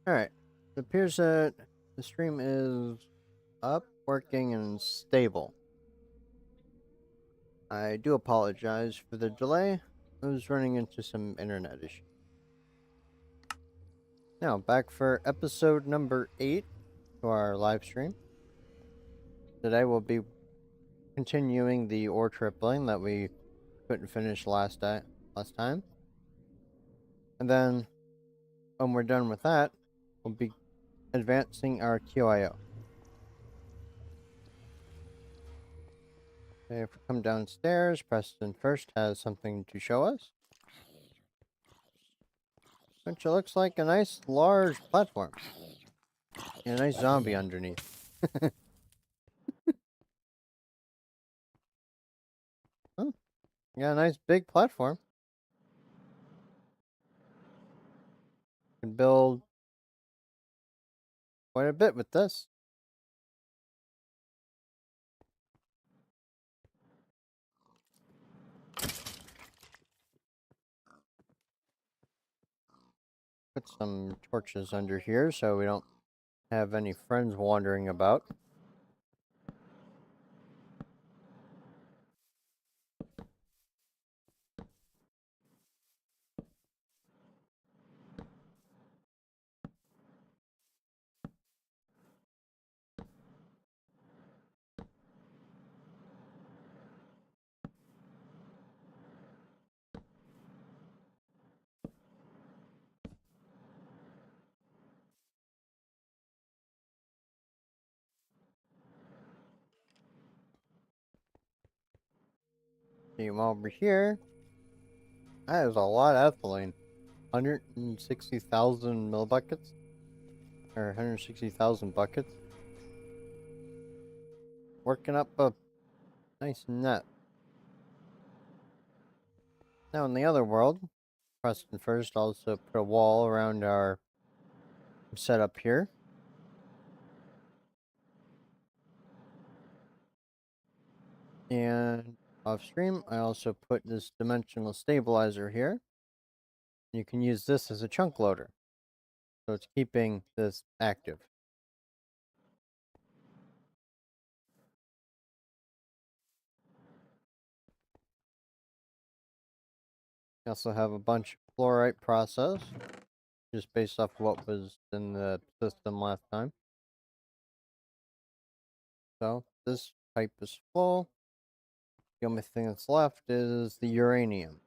Alright. It appears that the stream is up, working, and stable. I do apologize for the delay. I was running into some internet issues. Now, back for episode number 8 to our live stream. Today we'll be continuing the ore tripling that we couldn't finish last time. And then, when we're done with that, we'll be advancing our QIO. Okay, if we come downstairs, Preston first has something to show us. Which looks like a nice large platform. And a nice zombie underneath. Oh, got a nice big platform. Can build quite a bit with this. Put some torches under here so we don't have any friends wandering about. See them over here. That is a lot of ethylene. 160,000 millibuckets? Or 160,000 buckets. Working up a nice net. Now in the other world, Preston first also put a wall around our setup here. And off stream, I also put this dimensional stabilizer here. You can use this as a chunk loader. So it's keeping this active. We also have a bunch of fluorite process, just based off what was in the system last time. So this pipe is full. The only thing that's left is the uranium.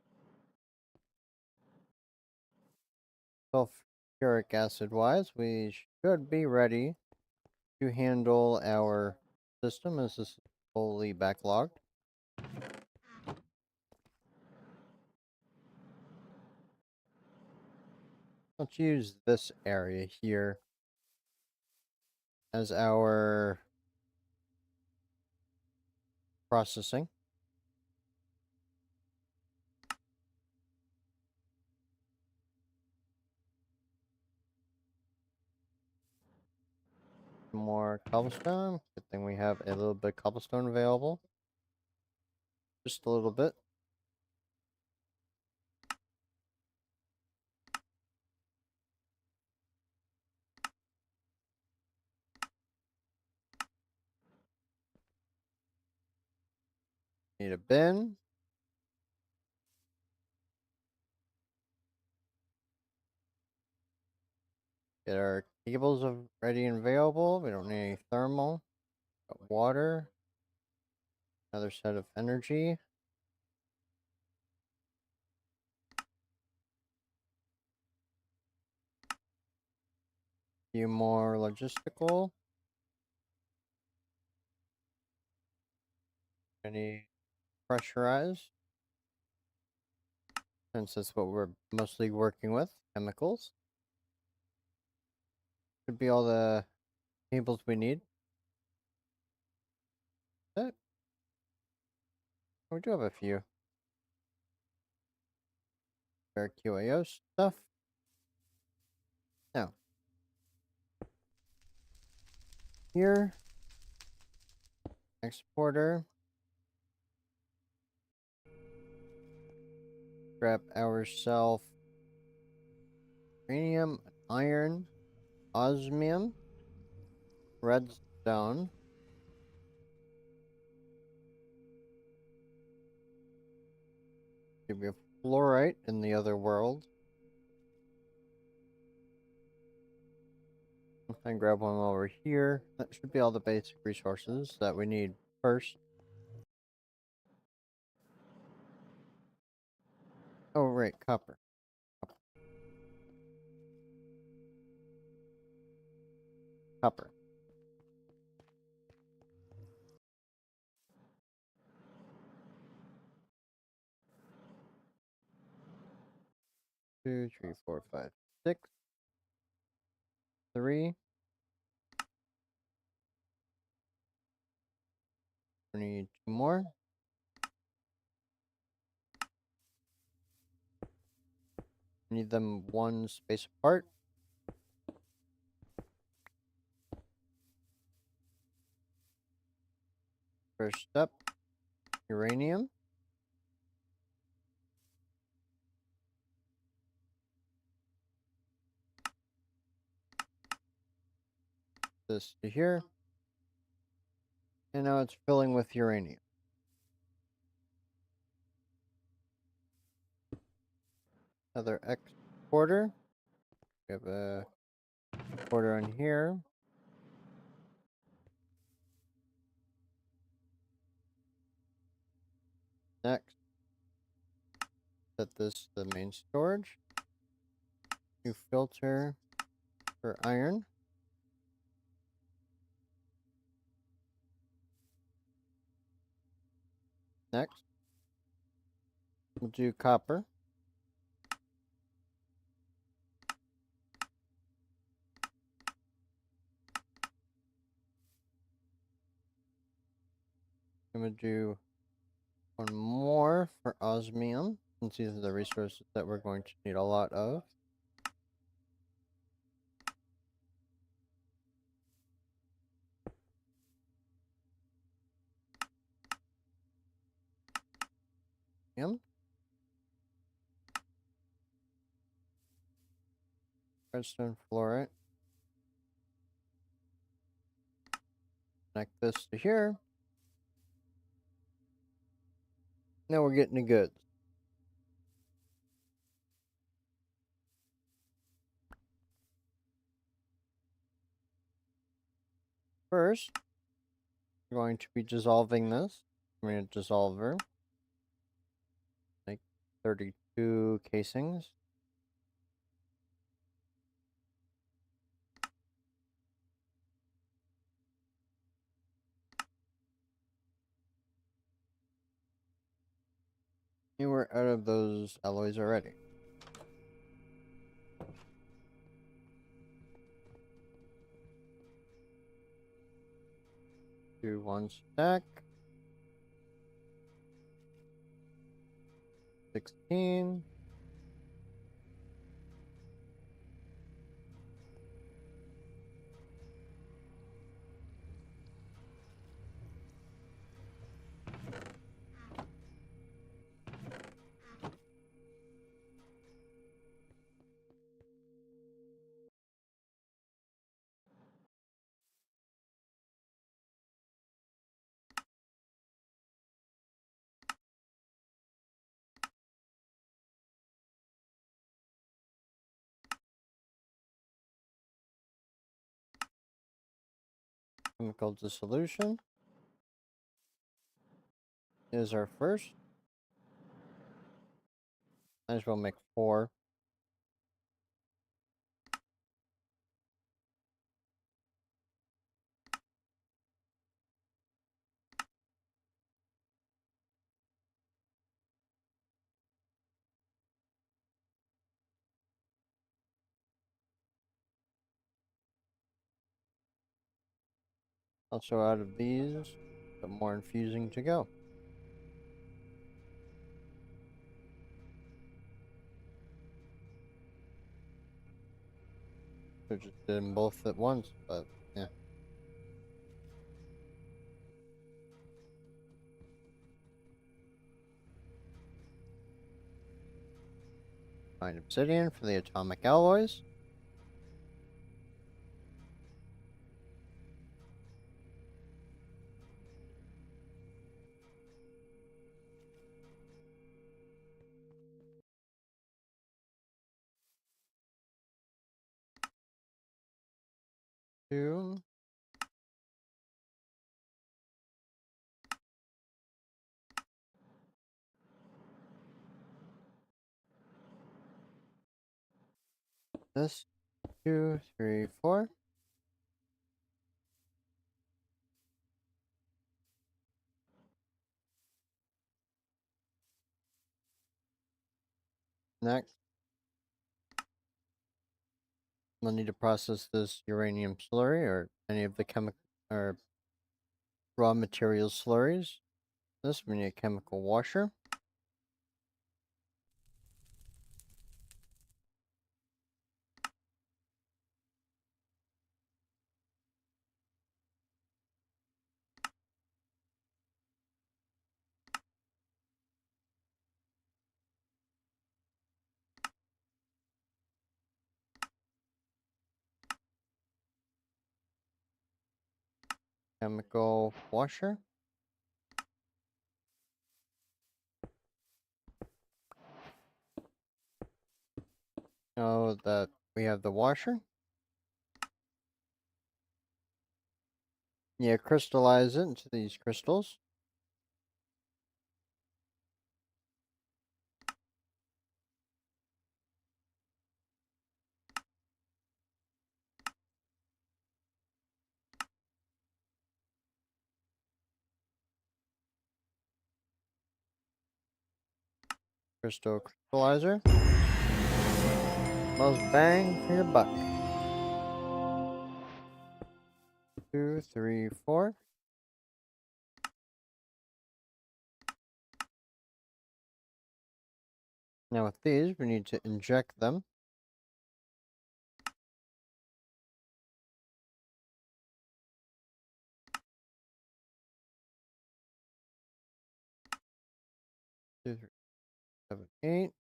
Sulfuric acid wise, we should be ready to handle our system as this is fully backlogged. Let's use this area here as our processing. More cobblestone. Good thing we have a little bit of cobblestone available. Just a little bit. Need a bin. Get our cables ready and available. We don't need any thermal. Got water. Another set of energy. Few more logistical. Any pressurized. Since that's what we're mostly working with. Chemicals. Should be all the cables we need. That. We do have a few. Our QAO stuff. Now. Here. Exporter. Grab ourselves uranium, iron. osmium, redstone, maybe a fluorite in the other world. And grab one over here. That should be all the basic resources that we need first. Oh, right, copper. Copper. Two, three, four, five, six. 3. We need 2 more. Need them 1 space apart. First step, uranium. This to here. And now it's filling with uranium. Another exporter. We have a exporter on here. Next, set this to the main storage. New filter for iron. Next, we'll do copper. I'm going to do 1 more for osmium, since these are the resources that we're going to need a lot of. Redstone fluorite. Connect this to here. Now we're getting the goods. First, we're going to be dissolving this. I'm going to dissolver. Make 32 casings. And we're out of those alloys already. Do 1 stack. 16. Chemical dissolution is our first. Might as well make 4. Also out of these, but more infusing to go. So just did them both at once, but yeah. Find obsidian for the atomic alloys. 2. This 2, 3, 4. Next, we'll need to process this uranium slurry or any of the chemical or raw material slurries. This we need a chemical washer. Chemical washer. Now that we have the washer, yeah, crystallize it into these crystals. Crystal crystallizer. Most bang for your buck. 2, 3, 4. Now with these, we need to inject them. Two, 3, 7, 8.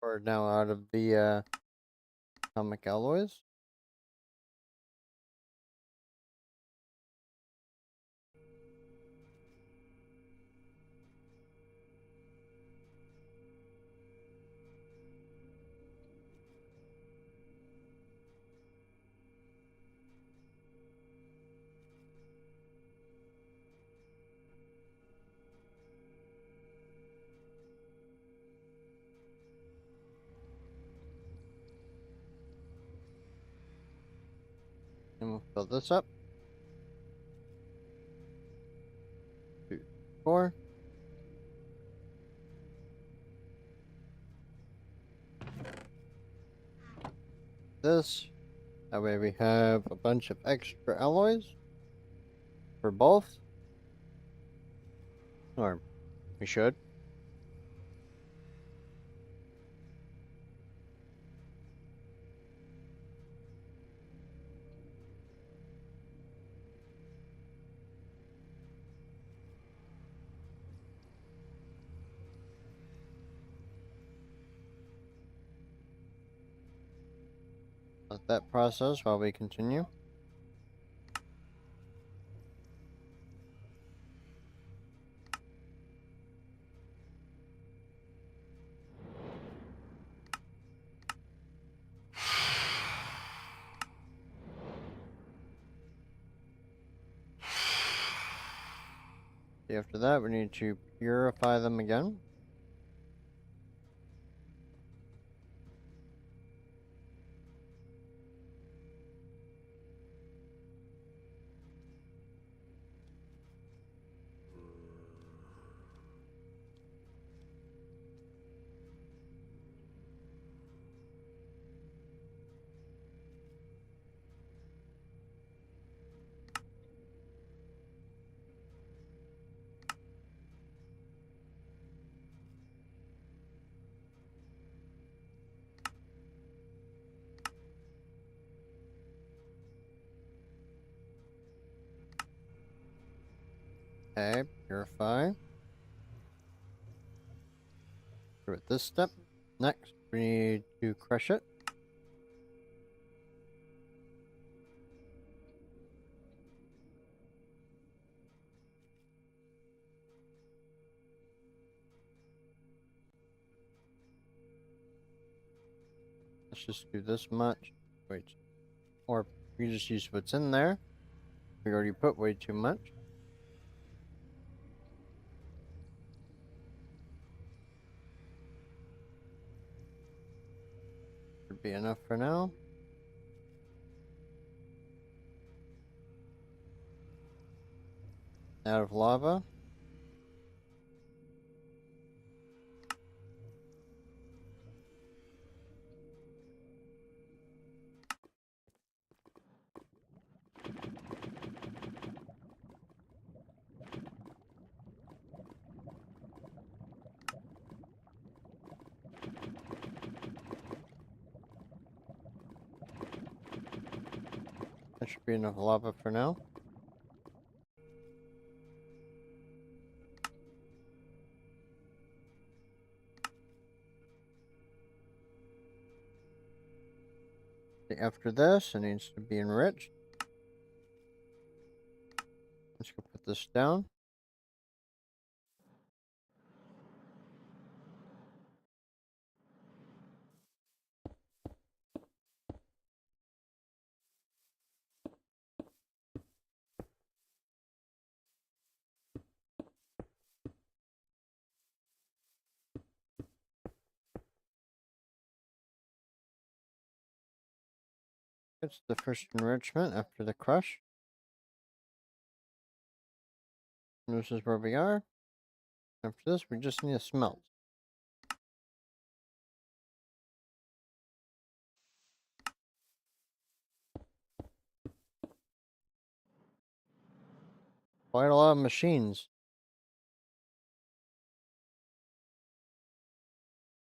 We're now out of the atomic alloys. And we'll fill this up. 2, 4. This. That way we have a bunch of extra alloys for both. Or we should. Let that process while we continue. After that, we need to purify them again. Okay, purify. Through this step. Next, we need to crush it. Let's just do this much. Wait. Or we just use what's in there. We already put way too much. Should be enough for now. Out of lava. That should be enough lava for now. After this, it needs to be enriched. Let's go put this down. It's the first enrichment after the crush. And this is where we are. After this, we just need to smelt. Quite a lot of machines.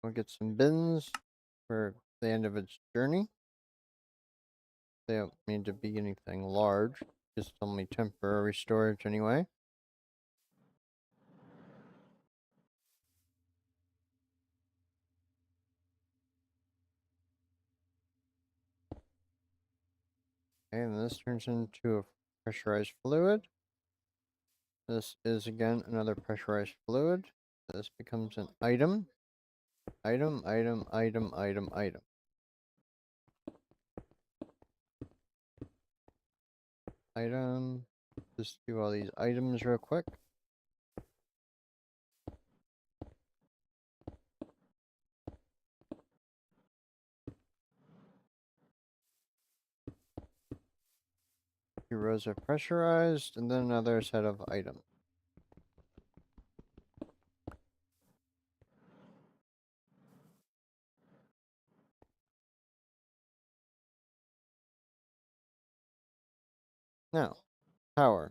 We'll get some bins for the end of its journey. They don't need to be anything large, just only temporary storage anyway. Okay, and this turns into a pressurized fluid. This is again another pressurized fluid. This becomes an item. Item, item, item, item, item. Item. Just do all these items real quick. Two rows are pressurized, and then another set of items. Now, power.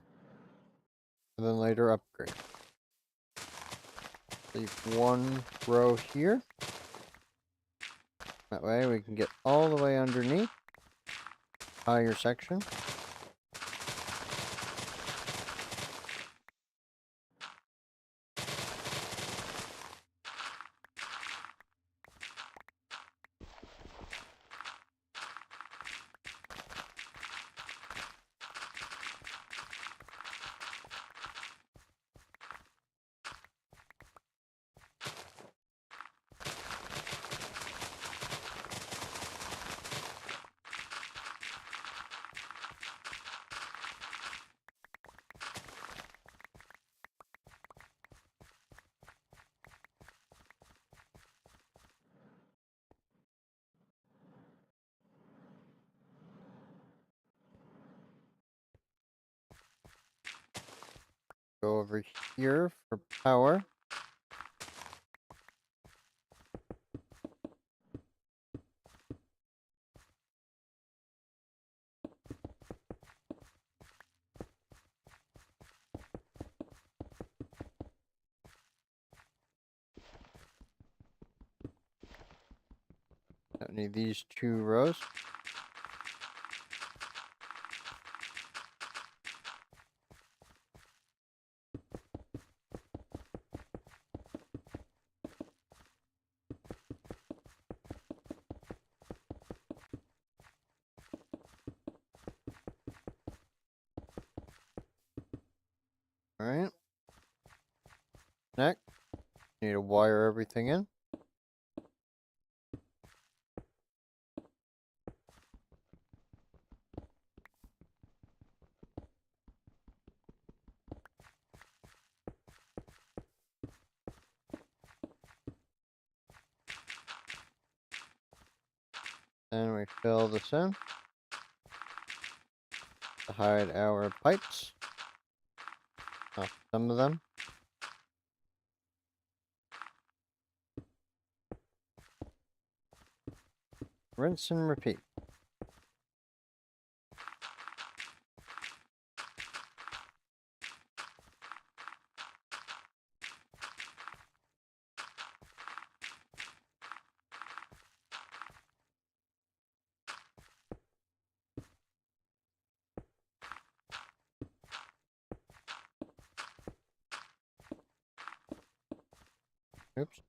And then later upgrade. Leave one row here. That way we can get all the way underneath. Higher section. Go over here for power. Don't need these two rows. Alright. Next, need to wire everything in. Then we fill this in to hide our pipes. Oh, some of them. Rinse and repeat. Oops.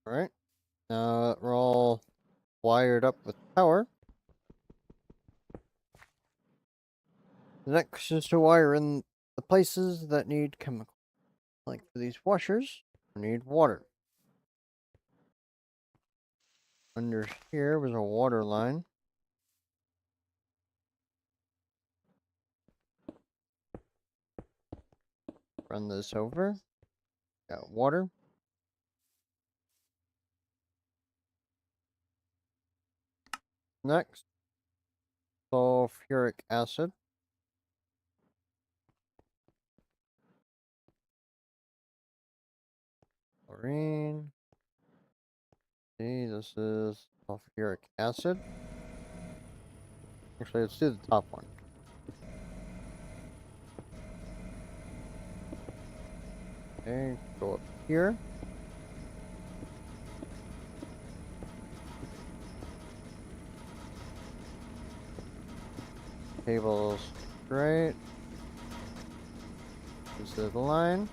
Alright. Now that we're all wired up with power, the next is to wire in the places that need chemical. Like for these washers, we need water. Under here was a water line. Run this over. Got water. Next, sulfuric acid. Chlorine. See, this is sulfuric acid. Actually, let's do the top one. Okay, go up here. Cables straight. This is the line.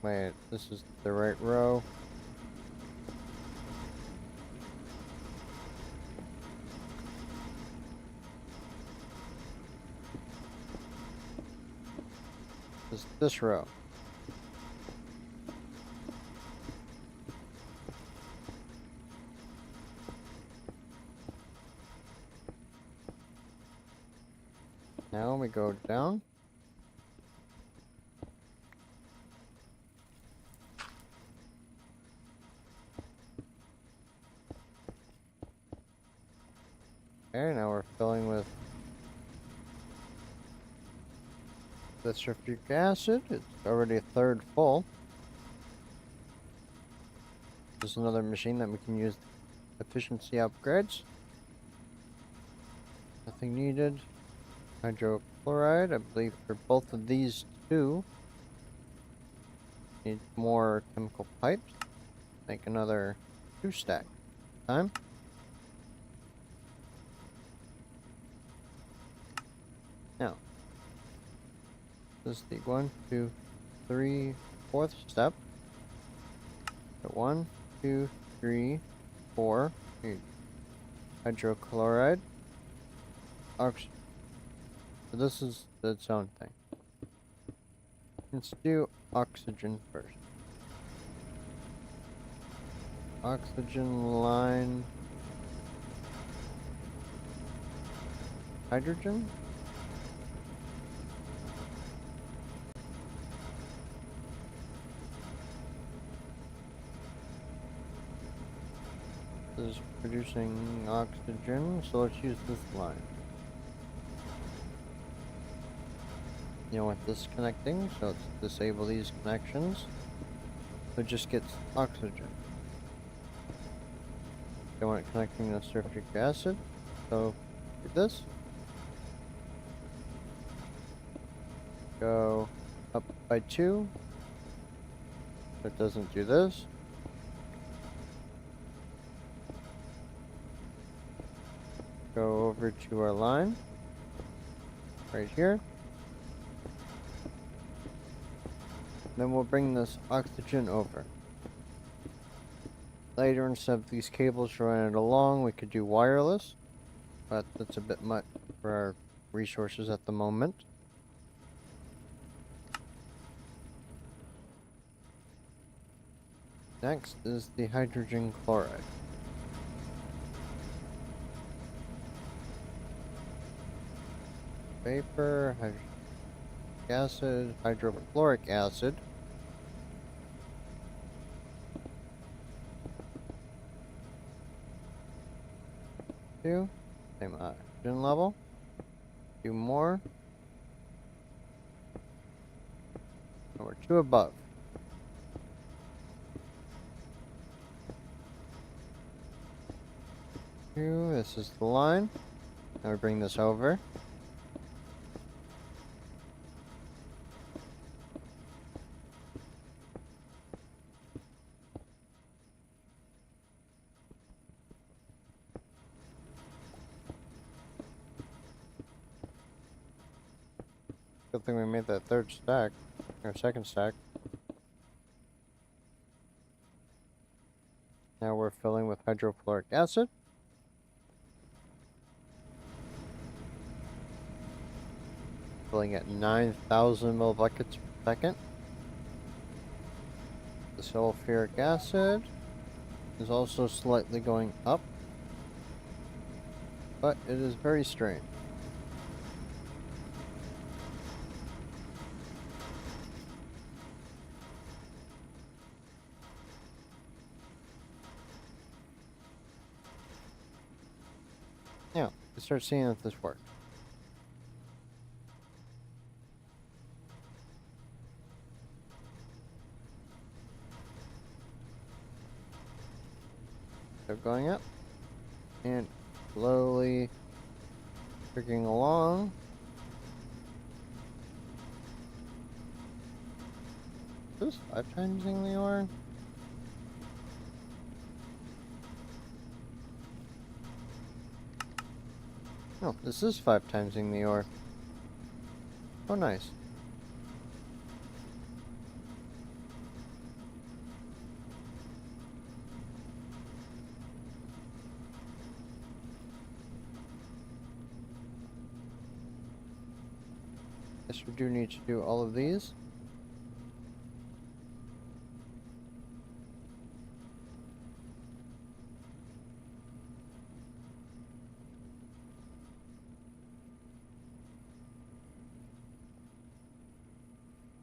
Wait, this is the right row. This row. Now we go down. Okay, now we're filling with the sulfuric acid. It's already a third full. This is another machine that we can use efficiency upgrades. Nothing needed. Hydrochloride, I believe for both of these two. Need more chemical pipes. Make another 2-stack time. Now, this is the 1, 2, 3, 4th step. So 1, 2, 3, 4. Hydrochloride. Oxygen. So this is its own thing. Let's do oxygen first. Oxygen line. Hydrogen. This is producing oxygen, so let's use this line. You don't want this connecting, so let's disable these connections. So it just gets oxygen. Don't want it connecting to sulfuric acid, so do this. Go up by 2. So it doesn't do this. go over to our line right here. Then we'll bring this oxygen over. Later, instead of these cables running it along, we could do wireless, but that's a bit much for our resources at the moment. Next is the hydrogen chloride. Vapor, hydrogen acid, hydrochloric acid. Two. Same oxygen level. Two more. And we're two above. Two. This is the line. Now we bring this over. Good thing we made that third stack, or second stack. Now we're filling with hydrofluoric acid. Filling at 9,000 millibuckets per second. The sulfuric acid is also slightly going up, but it is very strange. Yeah, let's start seeing if this works. So going up and slowly trickling along. Is this 5 times in the ore? Oh, this is 5 times in the ore. Oh, nice. Guess we do need to do all of these.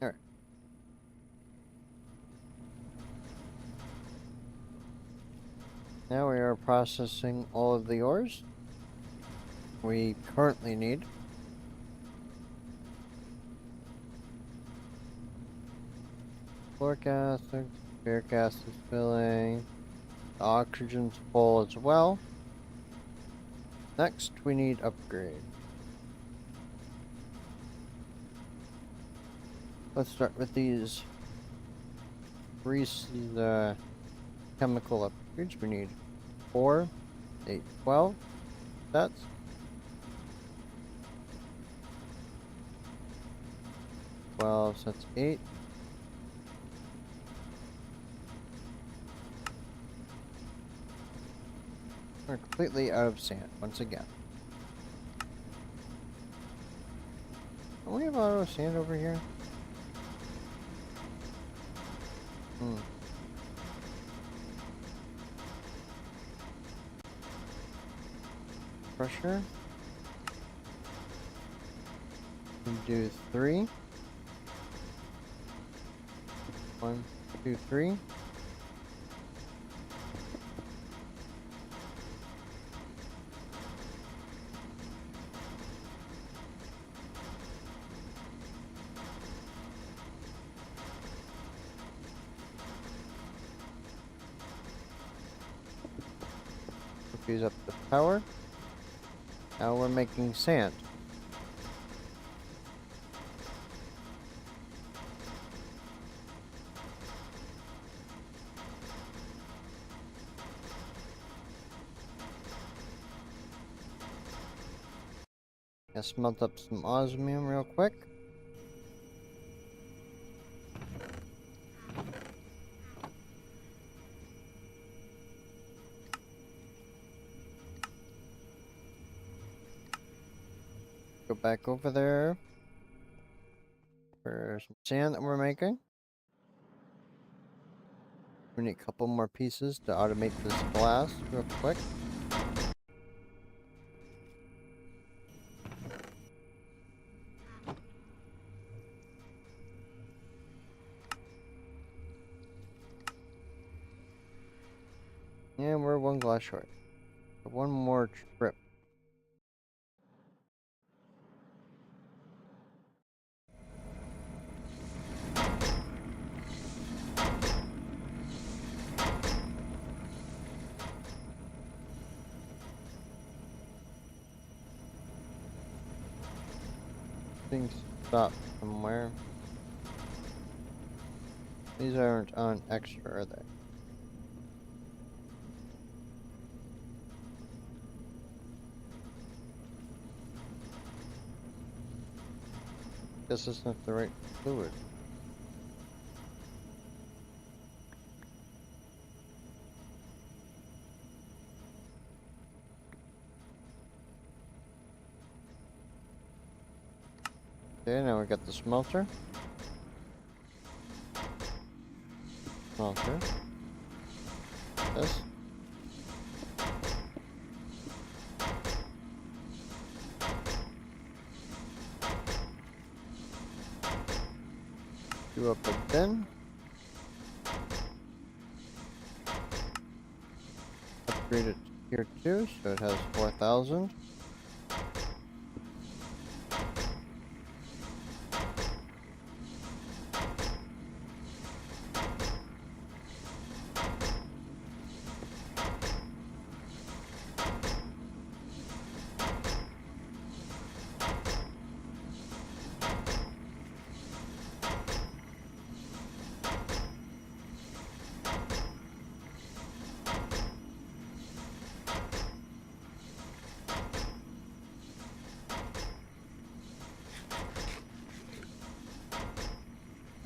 Alright. Now we are processing all of the ores we currently need. Sulfuric acid, sulfuric acid filling, the oxygen's full as well. Next, we need upgrade. Let's start with these chemical upgrades. We need 4, 8, 12 sets. Sets 8. We're completely out of sand once again. Don't we have a lot of sand over here? Pressure. We do 3. 1, 2, 3. Use up the power. Now we're making sand. Gonna smelt up some osmium real quick. Go back over there for some sand that we're making. We need a couple more pieces to automate this glass real quick. And we're one glass short. One more trip. Things stop somewhere. These aren't on extra, are they? Guess it's not the right fluid. Okay, now we got the smelter. Smelter. This. Do up a bin. Upgrade it here too, so it has 4,000.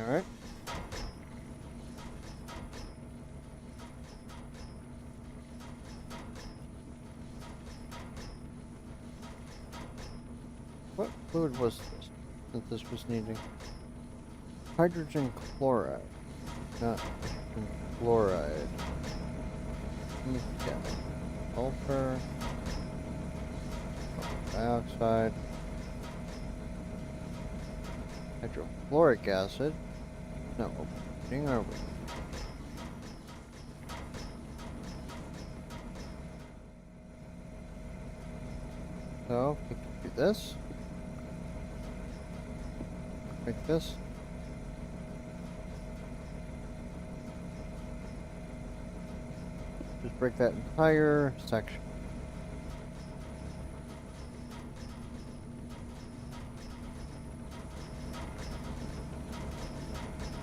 Alright. What fluid was this that this was needing? Hydrogen chloride, not fluoride. Yeah. Sulfur. Dioxide. Hydrofluoric acid. No, opening, are we? So, we can do this. Like this. Just break that entire section.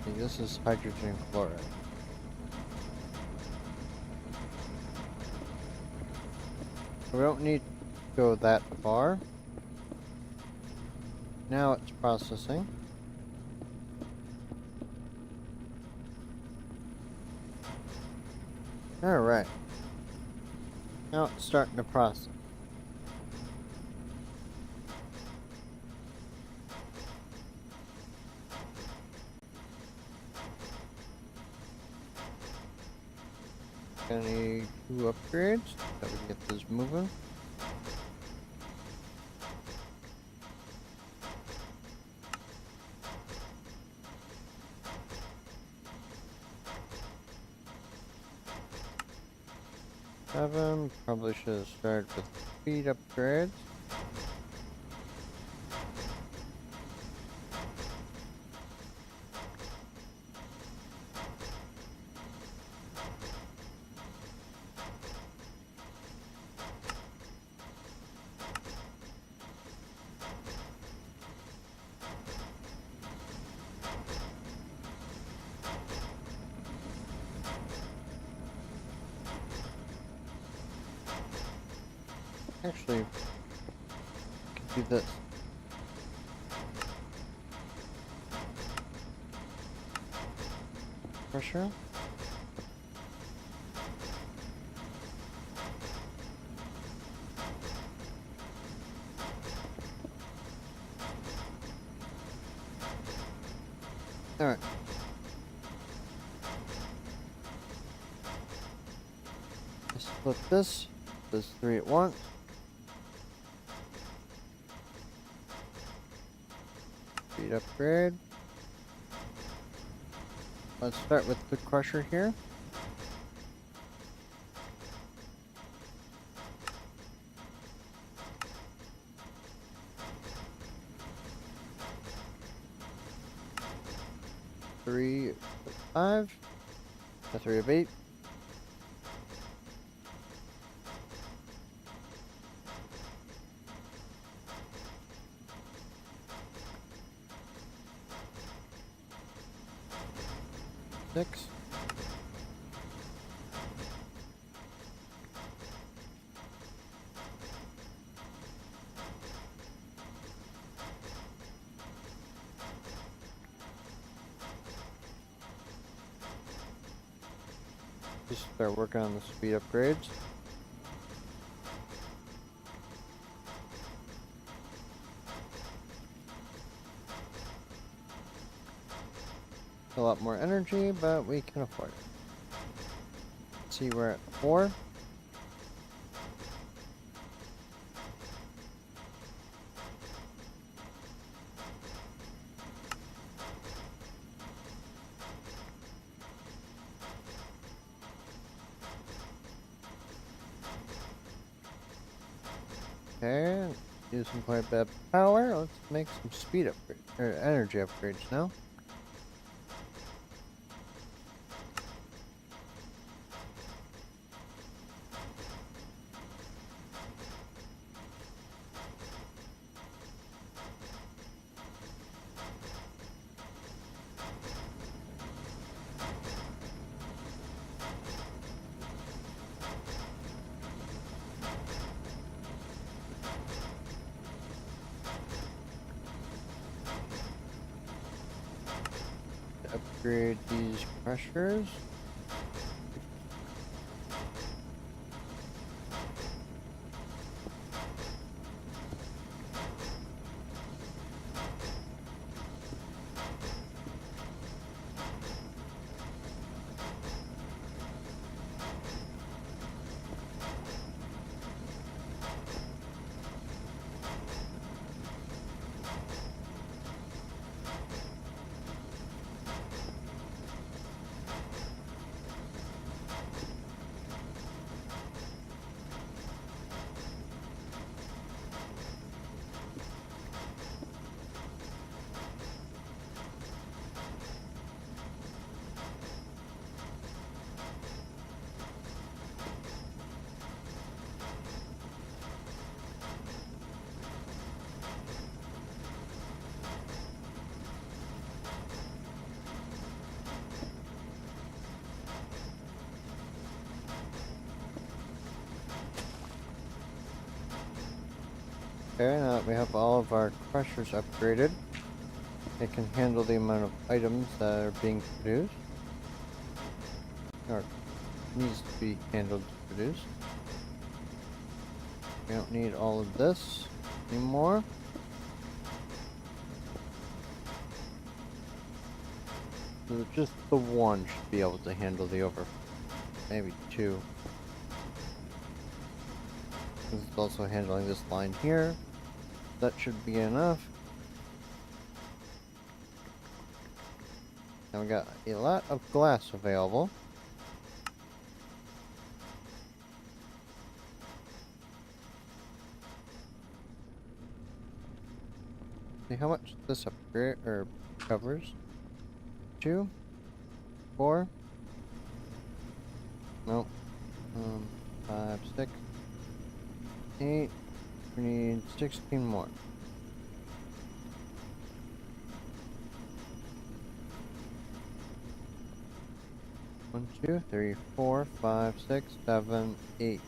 Okay, this is hydrogen chloride. We don't need to go that far. Now it's processing. Alright. Now it's starting to process. Gonna need 2 upgrades so we can get this moving. Probably should have started with speed upgrades. Actually, I could do this. Crusher. Alright. Split this. Does 3 at once. Speed upgrade. Let's start with the crusher here. Three of 5. A 3 of 8. Six. Just start working on the speed upgrades. A lot more energy, but we can afford it. Let's see, we're at 4. Okay, using quite a bit of power. Let's make some speed upgrades, or energy upgrades now. Upgrade these crushers. Okay, now that we have all of our crushers upgraded, it can handle the amount of items that are being produced, or needs to be handled to produce. We don't need all of this anymore. So just the one should be able to handle the over, maybe 2. This is also handling this line here. That should be enough. Now we got a lot of glass available. See how much this upgrade or covers. 2, 4. Nope. 5, 6, 8. We need 16 more. 1, 2, 3, 4, 5, 6, 7, 8.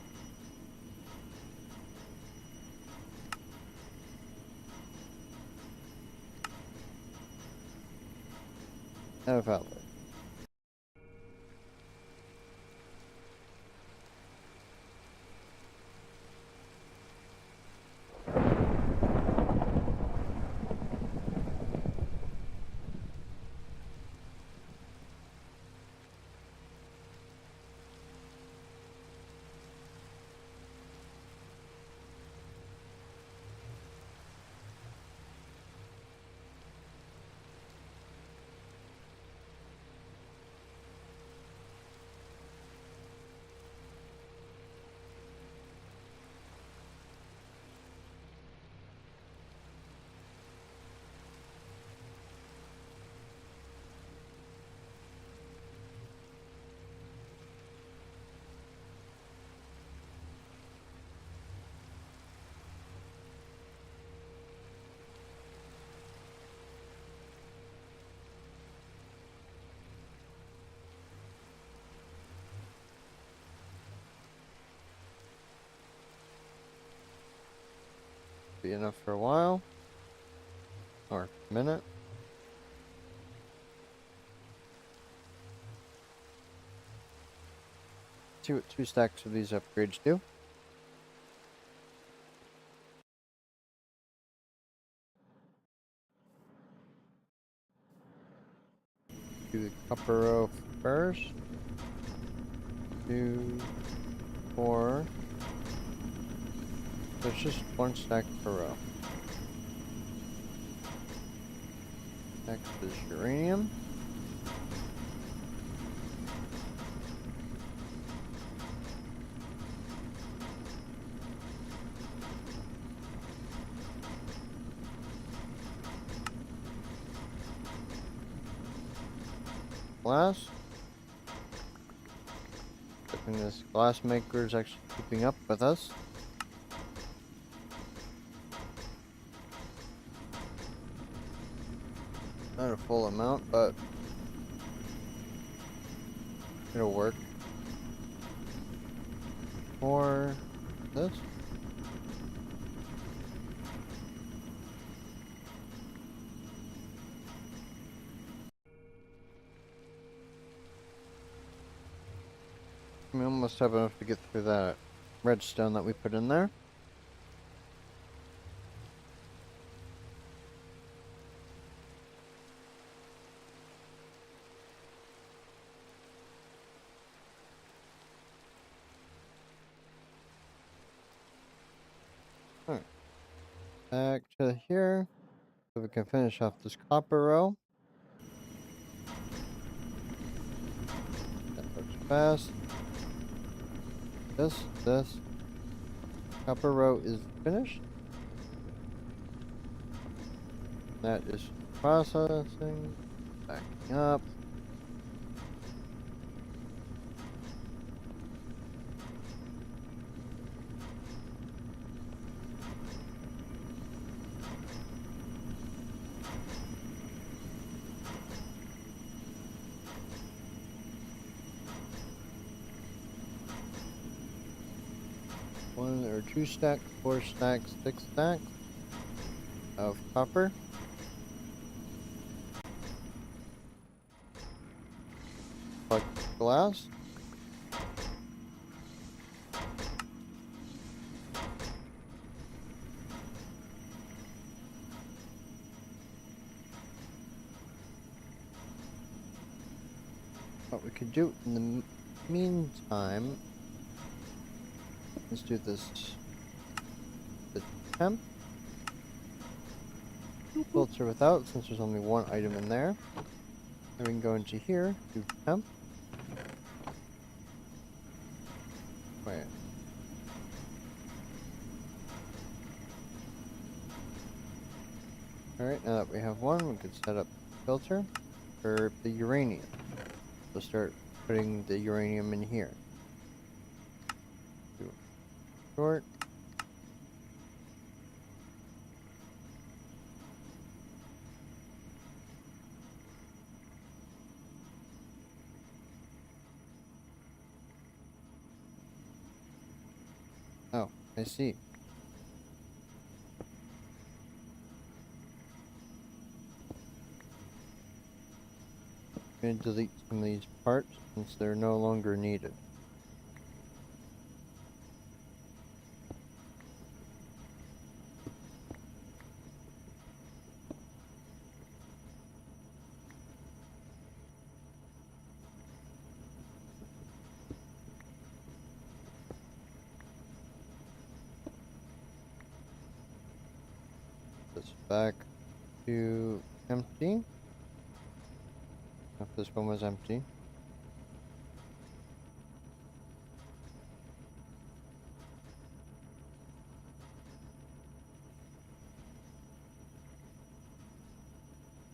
Outlet. Be enough for a while. Or a minute. See what 2 stacks of these upgrades do. Do the copper row first. 2, 4. There's just 1 stack per row. Next is uranium. Glass. Hoping this glass maker is actually keeping up with us. Not a full amount, but it'll work. Or this. We almost have enough to get through that redstone that we put in there. Alright. Back to here. So we can finish off this copper row. That looks fast. This. Copper row is finished. That is processing. Backing up. One or 2 stacks, 4 stacks, 6 stacks of copper. Like glass. What we could do in the meantime, let's do this. The temp filter without, since there's only 1 item in there. Then we can go into here, do temp. Wait. Alright, now that we have 1, we could set up filter for the uranium. We'll start putting the uranium in here. Do short. Oh, I see. I'm going to delete some of these parts since they're no longer needed. This back to empty. If this one was empty.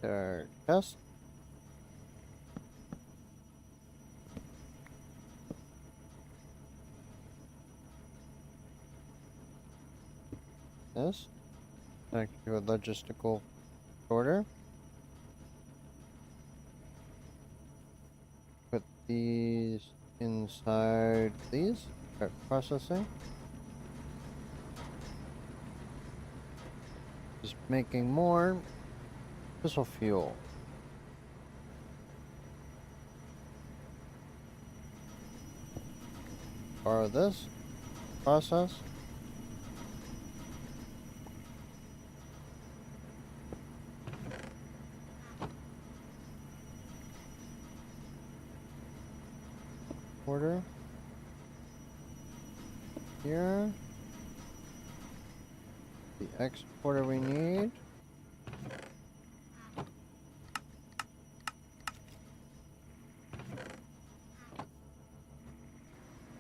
Our chest. This. Back to a logistical order. Put these inside these. Start processing. making more fossil fuel. Borrow this. Process. Order. Here. The exporter we need.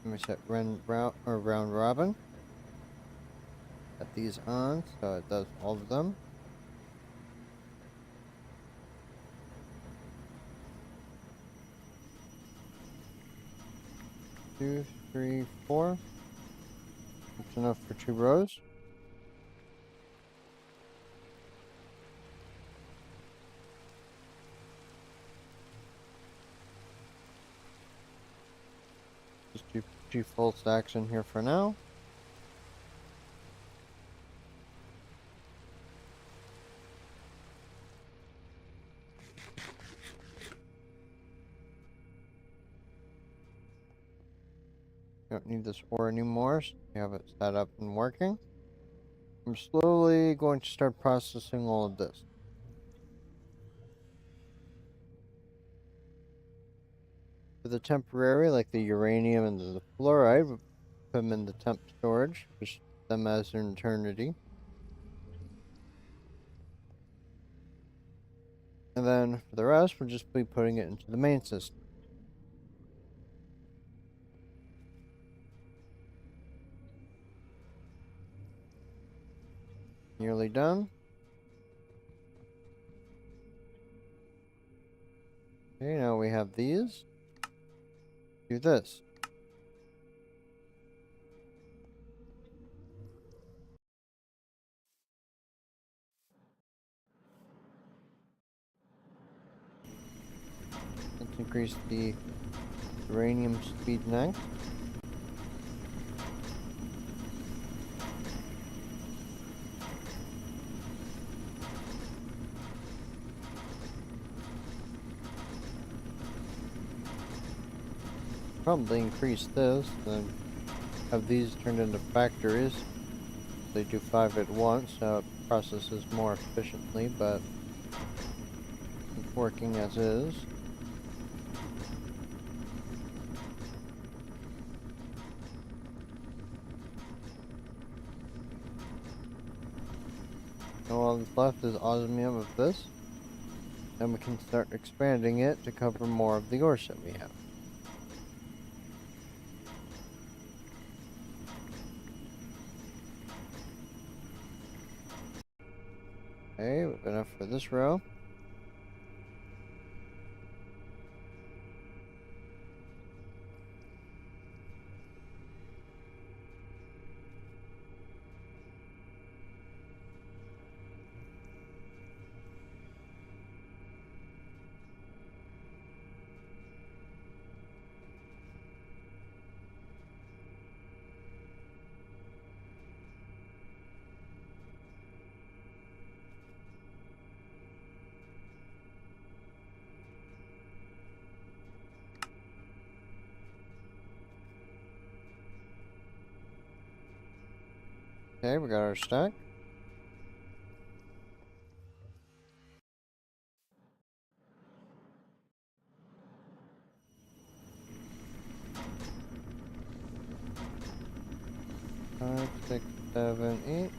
Let me set round robin. Set these on so it does all of them. Two, three, four. That's enough for 2 rows. Just do 2 full stacks in here for now. Don't need this ore anymore, so we have it set up and working. I'm slowly going to start processing all of this. For the temporary, like the uranium and the fluoride, we put them in the temp storage, push them as an eternity. And then for the rest, we'll just be putting it into the main system. Nearly done. Okay, now we have these. Do this. Let's increase the uranium speed next. Probably increase this, then have these turned into factories. They do 5 at once, so it processes more efficiently, but it's working as is. And all that's left is osmium of this, and we can start expanding it to cover more of the ores that we have. Okay, we've enough for this row. Okay, we got our stack. Five, 6, 7, 8.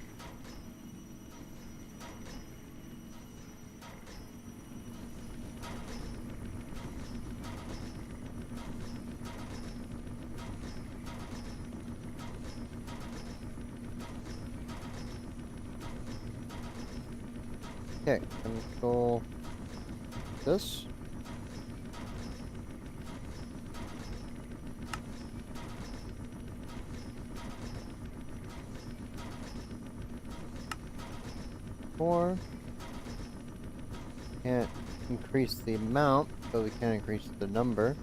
Okay, control this. Four. Can't increase the amount, but we can increase the number.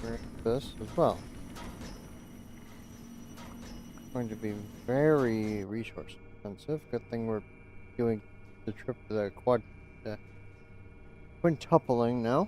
For this as well. going to be very resource intensive. Good thing we're doing the quintupling now.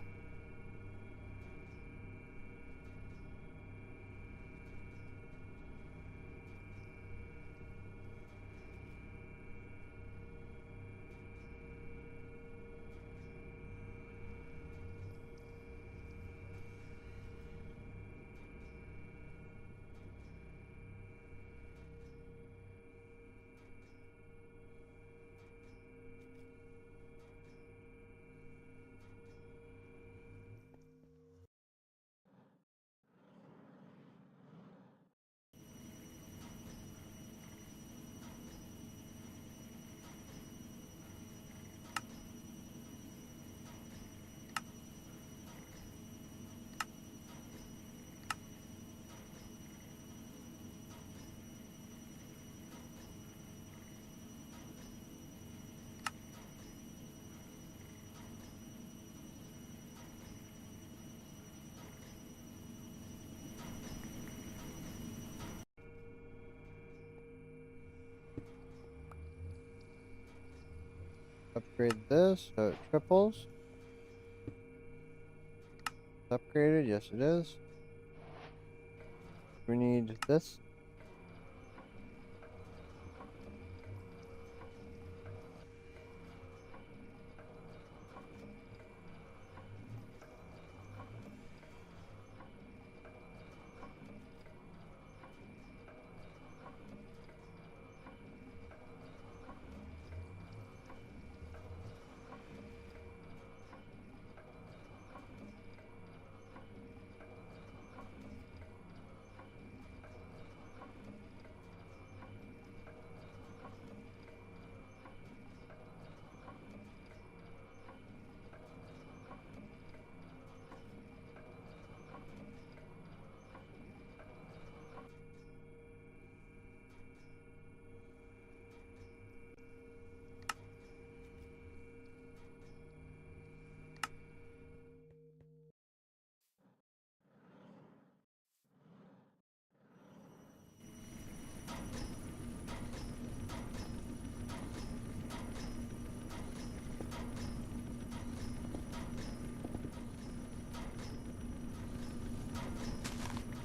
Upgrade this so it triples. Upgraded, yes it is. We need this.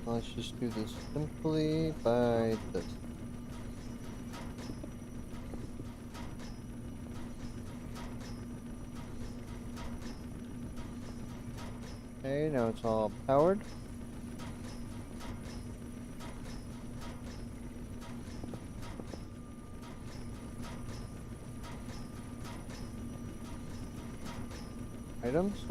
Let's just do this simply by this. Okay, now it's all powered. Items.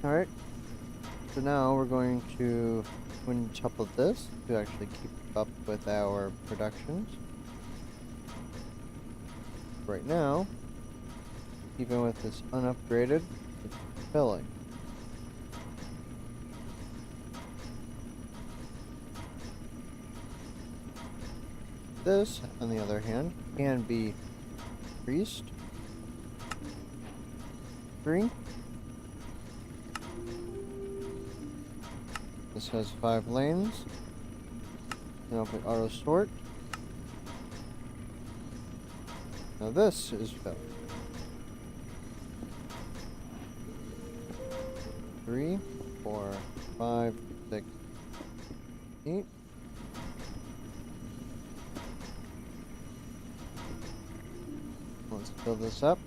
Alright, so now we're going to quintuple this to actually keep up with our productions. Right now, even with this unupgraded, it's filling. This, on the other hand, can be increased. 3. This has 5 lanes. Now if we auto sort. Now this is filled. 3, 4, 5, 6, 8. Let's fill this up.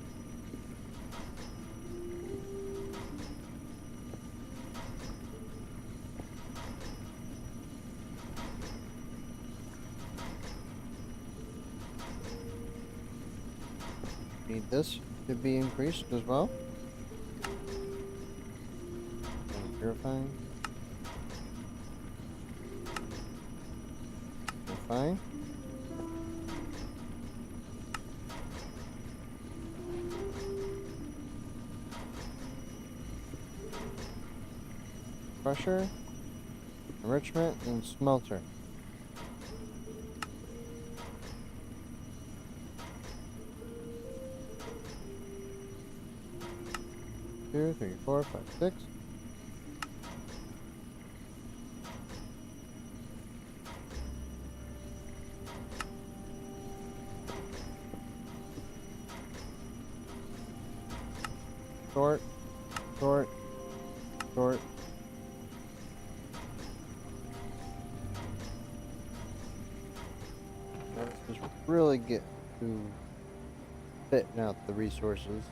need this to be increased as well. Purifying. Purifying. Crusher, enrichment, and smelter. Two, three, four, five, six. Short, short, short. Let's just really get to fitting out the resources.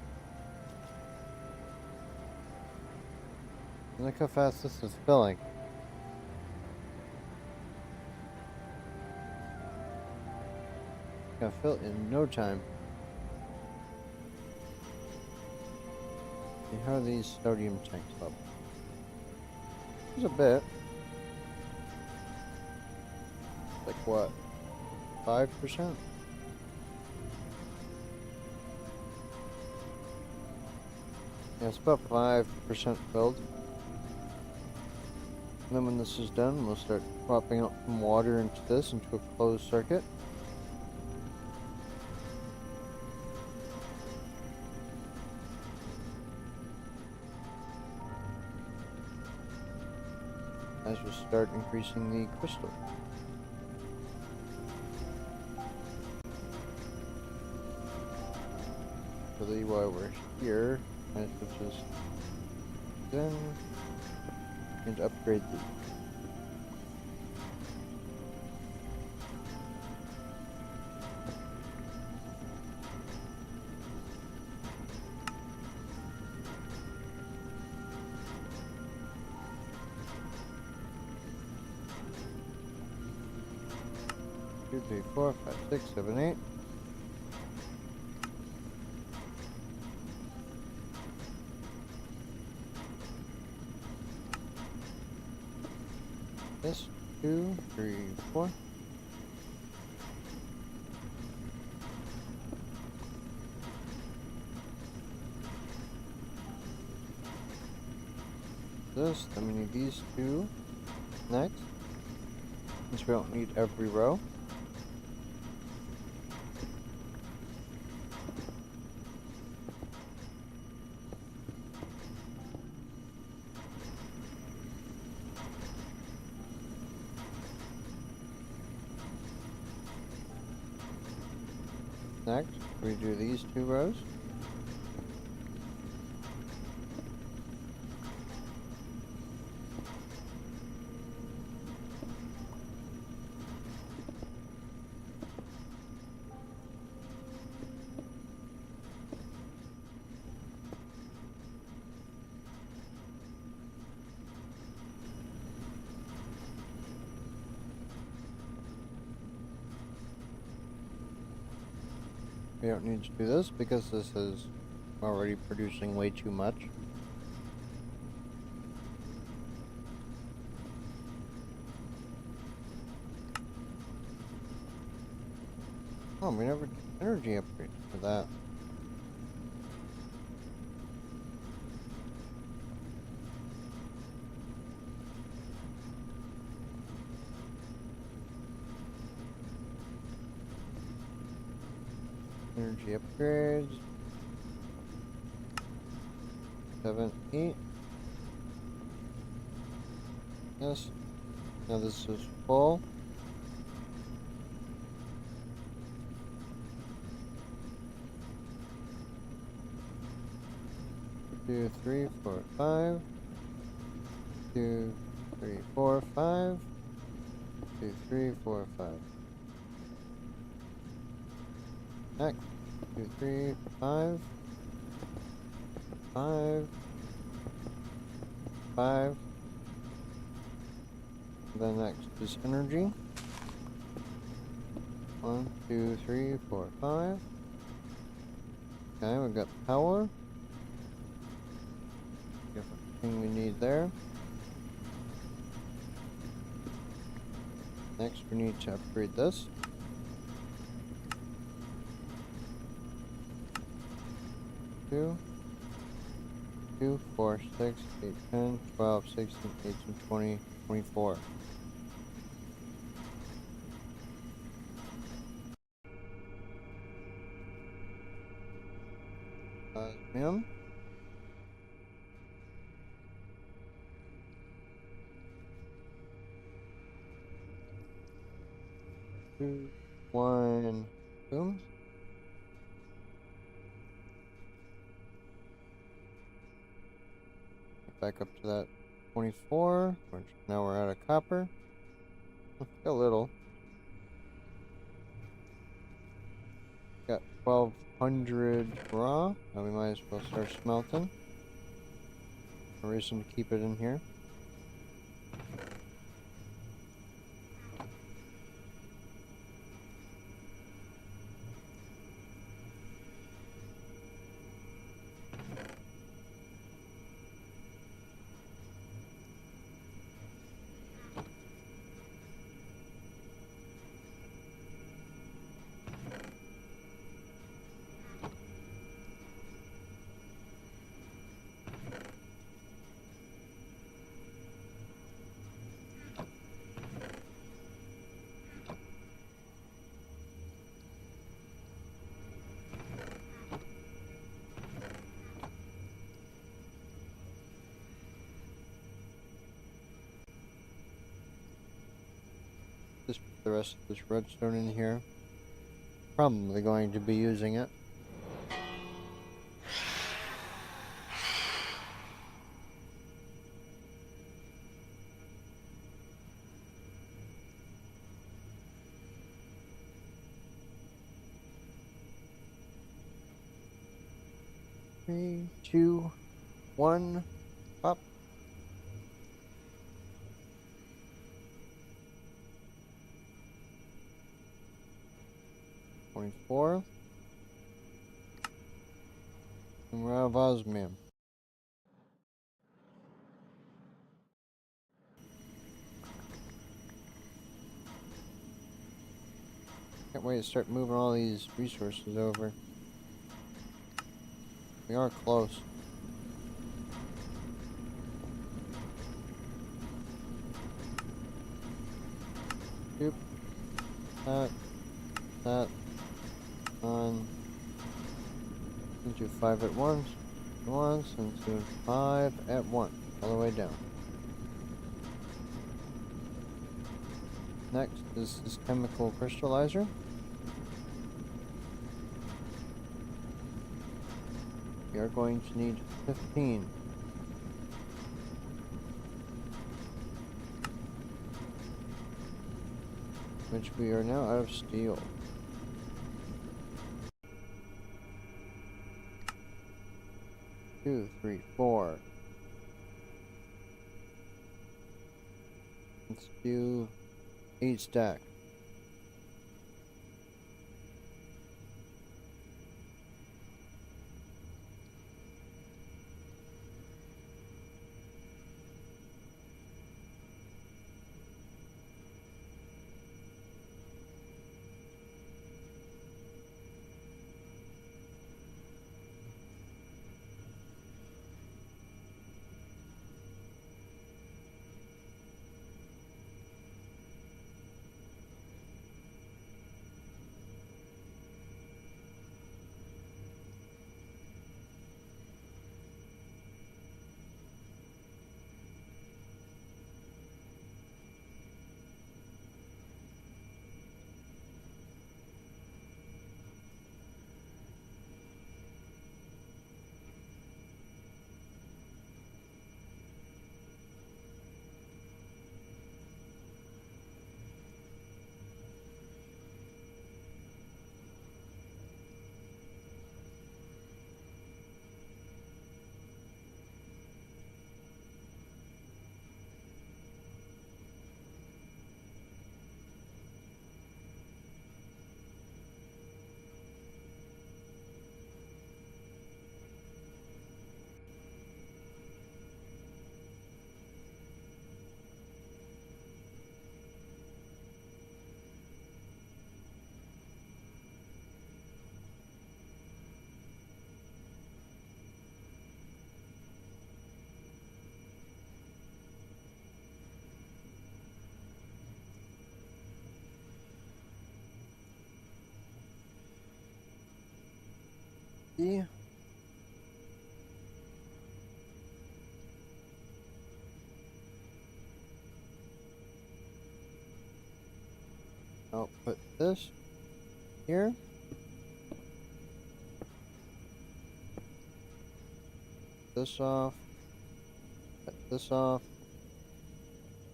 Look how fast this is filling. Gonna fill in no time. See how these sodium tanks level. There's a bit. Like what? 5%? Yeah, it's about 5% filled. And then when this is done, we'll start dropping out some water into this, into a closed circuit. As we start increasing the crystal. Really, while we're here, I should just then and upgrade these. Two, three, four, five, six, seven, eight. This, 2, 3, 4. This, then we need these two next, since we don't need every row. Next, we do these two rows. We don't need to do this because this is already producing way too much. Oh, we never did energy upgrade for that. Energy upgrades. 7, 8. Yes. Now this is full. Two, 3, 4, 5. 2, 3, 4, 5. 2, 3, 4, 5. Next, 2, 3, 5, 5, 5. Then next is energy. 1, 2, 3, 4, 5. Okay, we got power. Everything we need there. Next, we need to upgrade this. 2, 2, 4, 6, 8, 10, 12, 16, 18, 20, 24. Ma'am. 2, 1, boom. Back up to that 24, which now we're out of copper. A little. Got 1200 raw. Now we might as well start smelting. No reason to keep it in here. Just put the rest of this redstone in here. Probably going to be using it. Three, two, one, pop. $24. And we're out of osmium. Can't wait to start moving all these resources over. We are close. Doop. That. On. Into 5 at once. Into 5 at once. All the way down. Next is this chemical crystallizer. We are going to need 15. Which we are now out of steel. Two, three, four. Let's do 8 stack. E. I'll put this here. This off. Cut this off.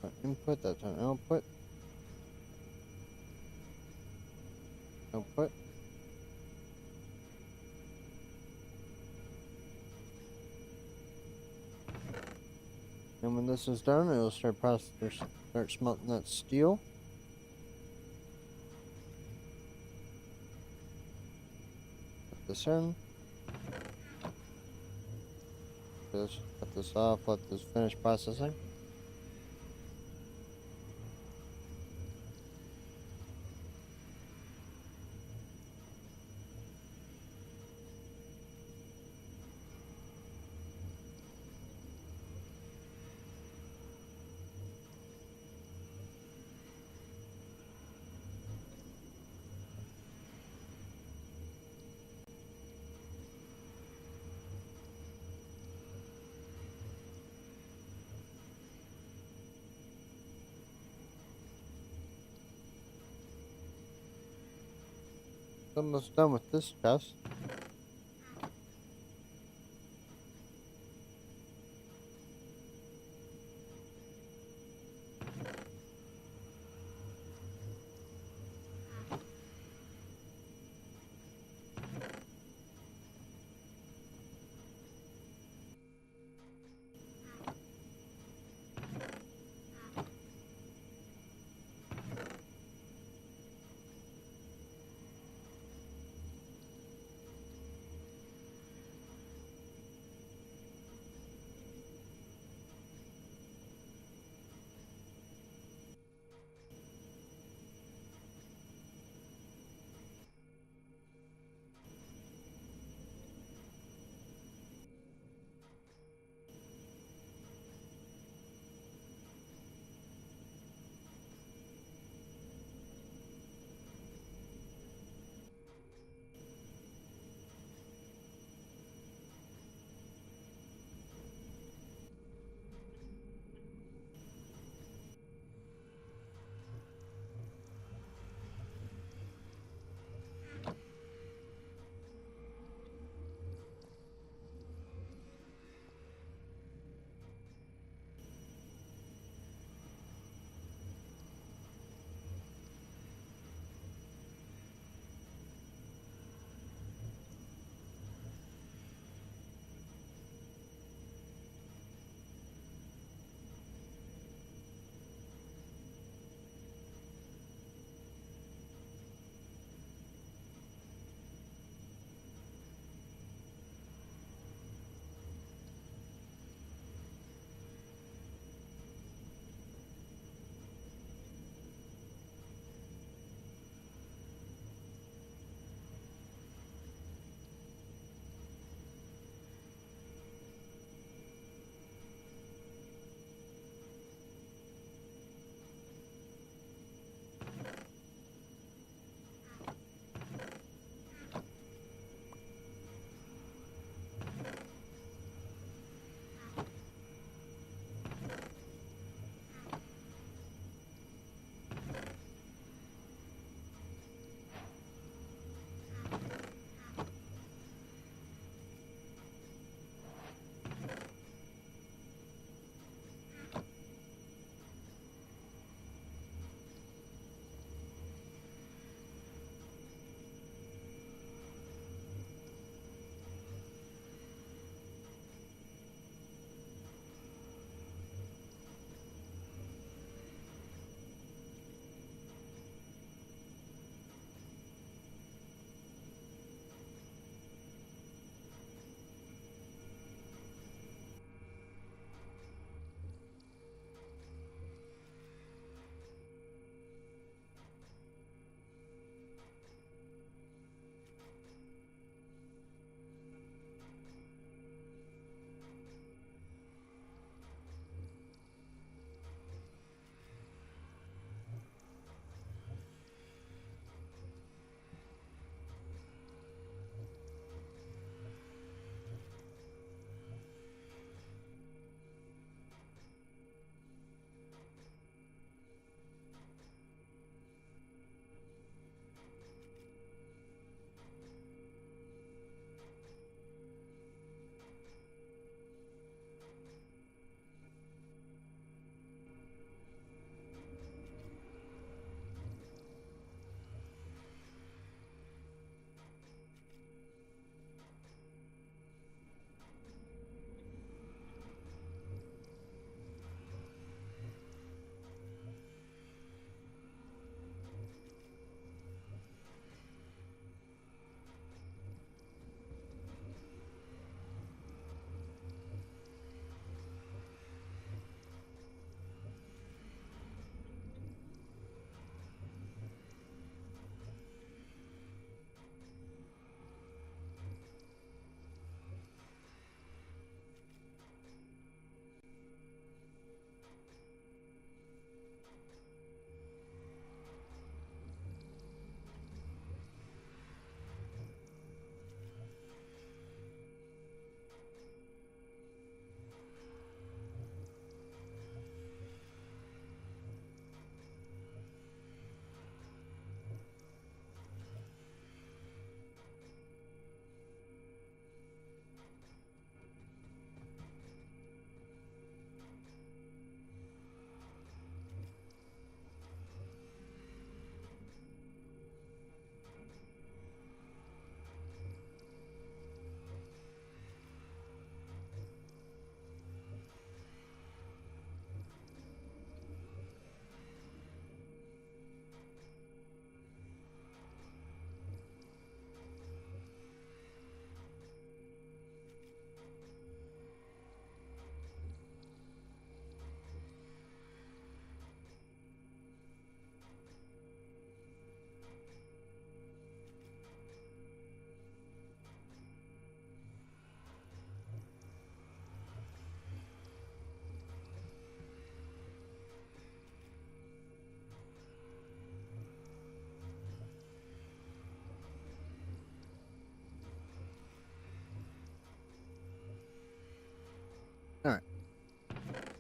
An input, that's an output. Output. And when this is done, it'll start smelting that steel. Put this in. Cut this off, let this finish processing. Almost done with this test.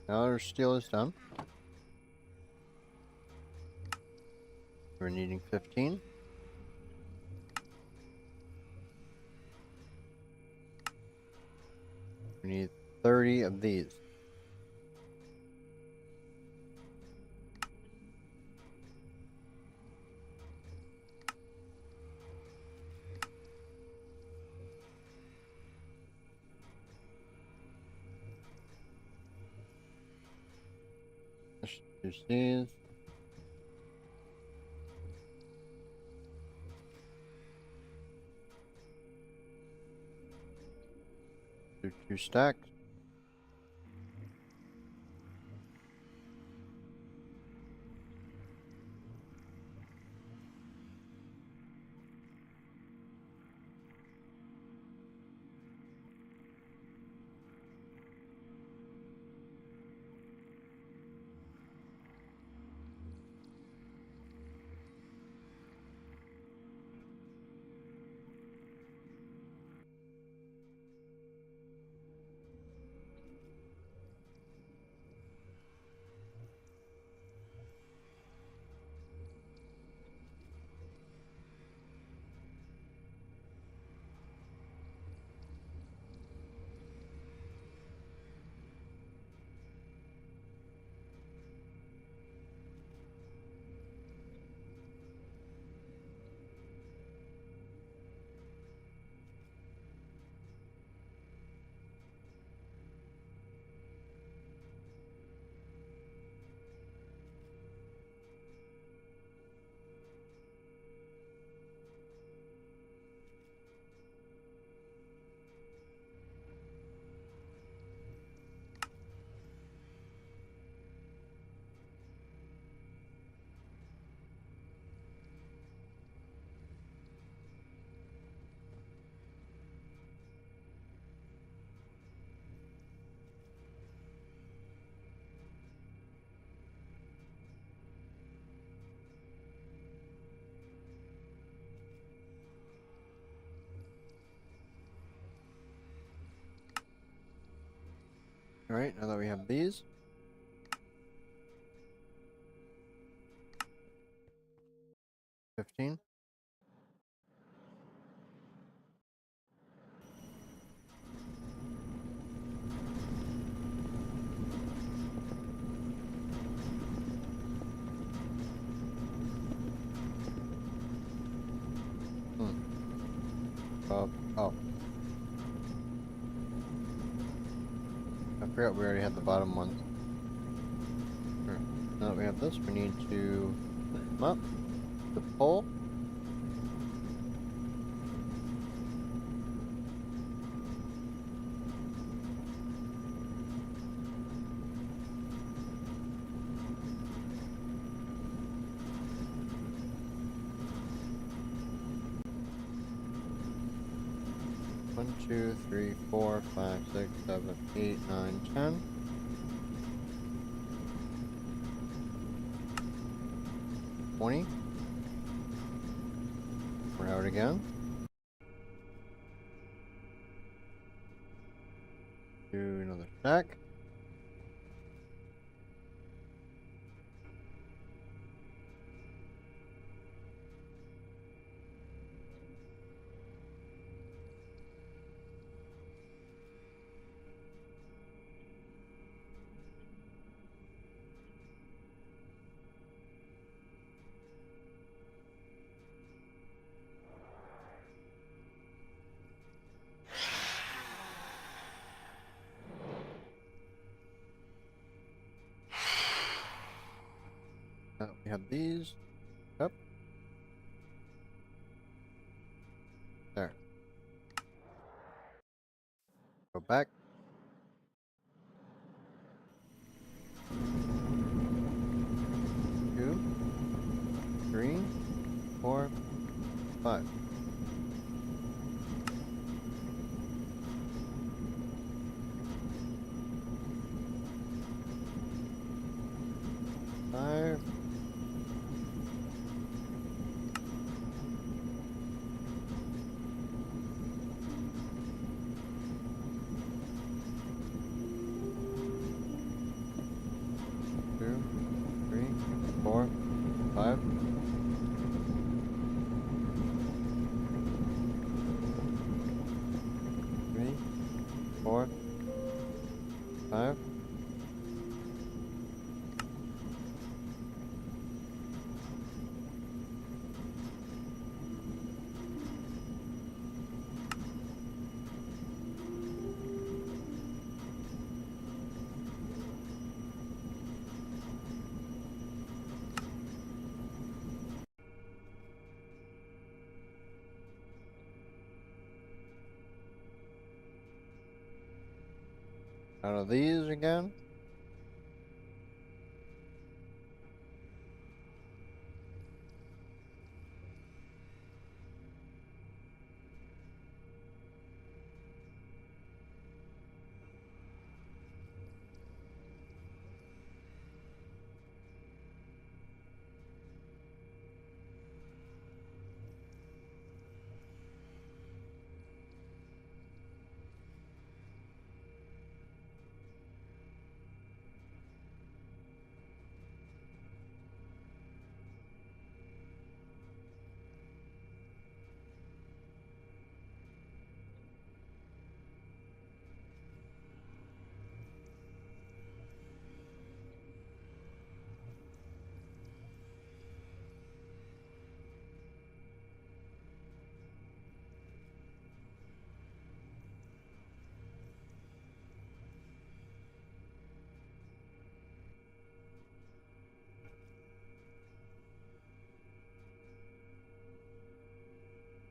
Now our steel is done. We're needing 15. We need 30 of these. Let's use these. Do 2 stacks. Alright, now that we have these. $15. Oh. I forgot we already had the bottom ones. Right. Now that we have this, we need to put them up. The pole. One, 2, 3, 4, 5, 6, 7, 8, 9, 10. 20. We're out again. Do another stack. We have these. Up. There. Go back. 2, 3, 4, 5. Five. out of these again.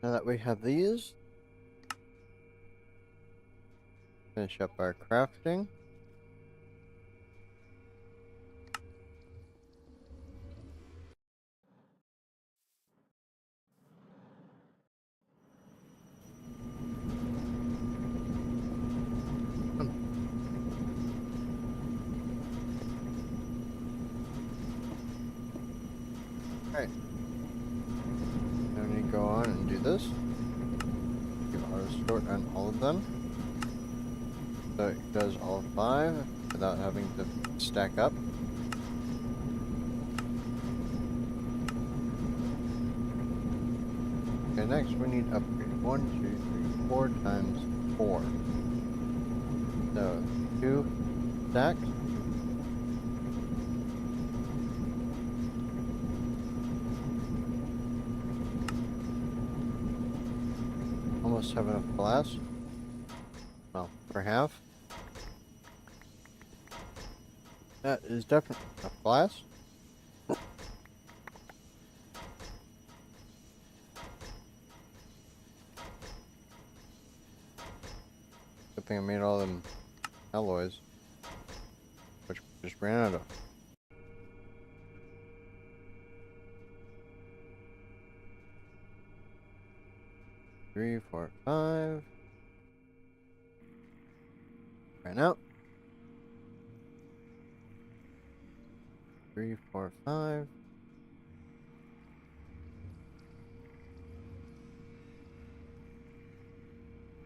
Now that we have these, finish up our crafting. Alright. Now we need to go on and do this. Do auto sort on all of them. So it does all 5 without having to stack up. Okay, next we need upgrade. 1, 2, 3, 4 times 4. So 2 stacks. Almost have enough glass. Well, for half. That is definitely enough glass. Good thing I made all them alloys, which we just ran out of. Three, 4, 5. Ran out. 3, 4, 5.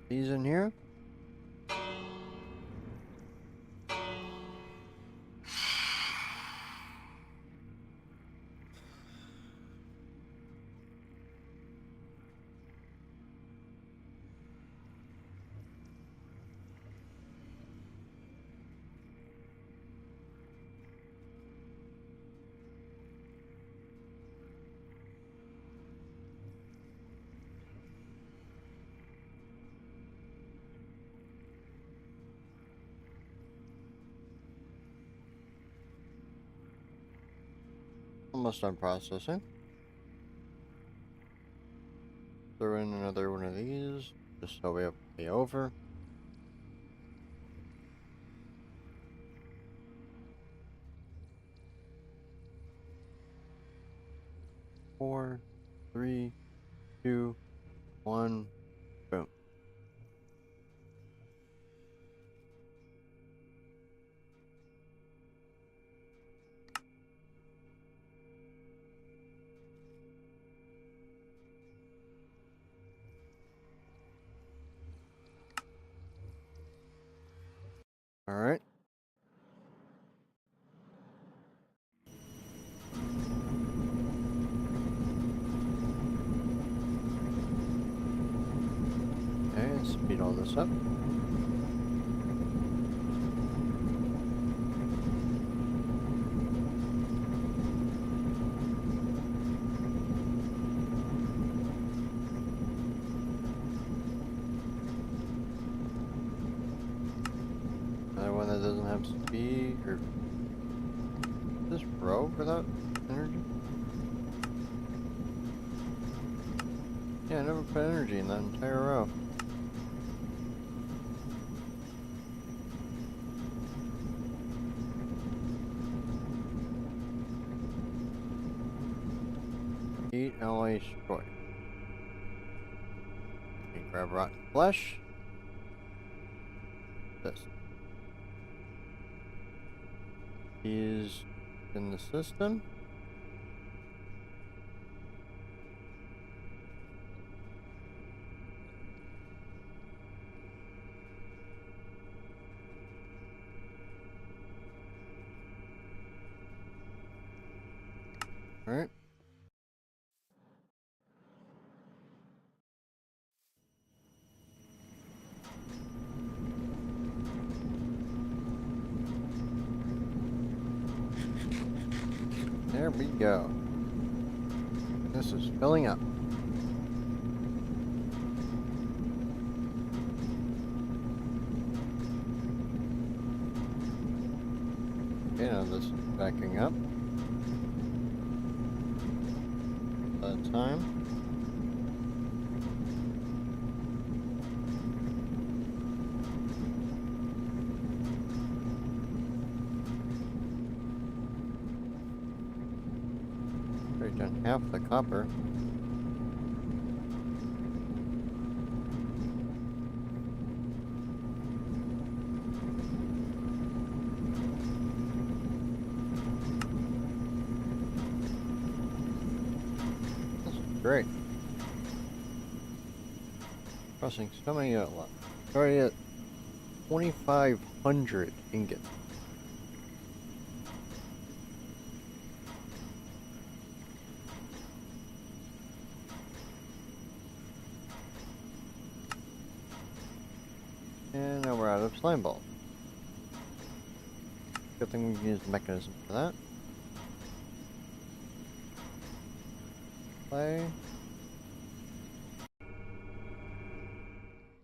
These in here. Almost done processing. Throw in another one of these, just so we have to pay over. Four, 3, 2, 1, boom. Alright. Okay, speed all this up. Another one that doesn't have speed, or this row without energy? Yeah, I never put energy in that entire row. Alloy's choice. We can grab rotten flesh. This is in the system. All right. There we go. This is filling up. Okay, now this is backing up. That time. Already done half the copper. This is great. Crossing so many out left. Already at 2,500 ingots. And now we're out of slime balls. Good thing we can use the mechanism for that. Play.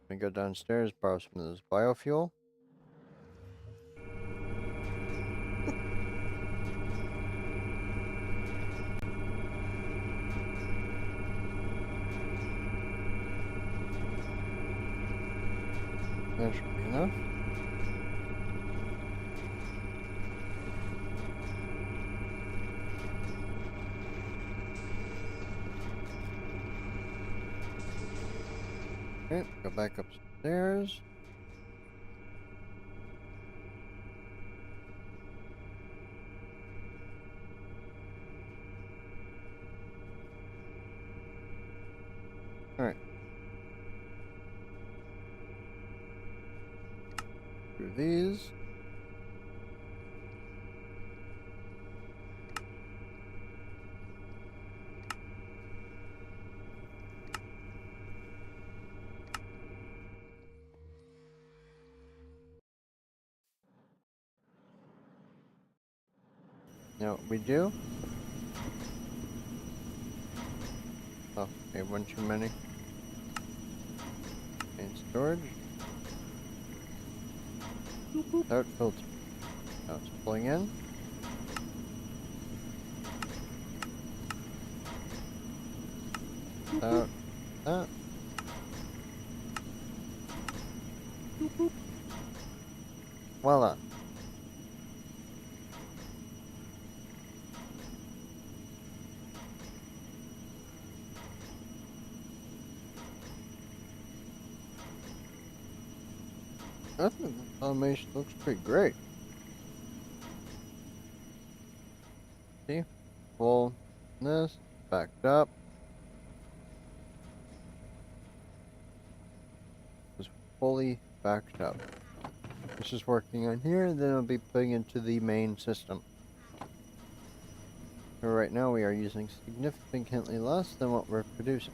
We go downstairs, borrow some of this biofuel. That should be enough. Okay, go back upstairs. Alright. Do these. Now what we do. Oh, okay, one too many. And storage. Without filter. Now it's pulling in. Without that. Voila. I think the automation looks pretty great. See? Full. This. Backed up. It's fully backed up. This is working on here, then it'll be putting into the main system. So right now we are using significantly less than what we're producing.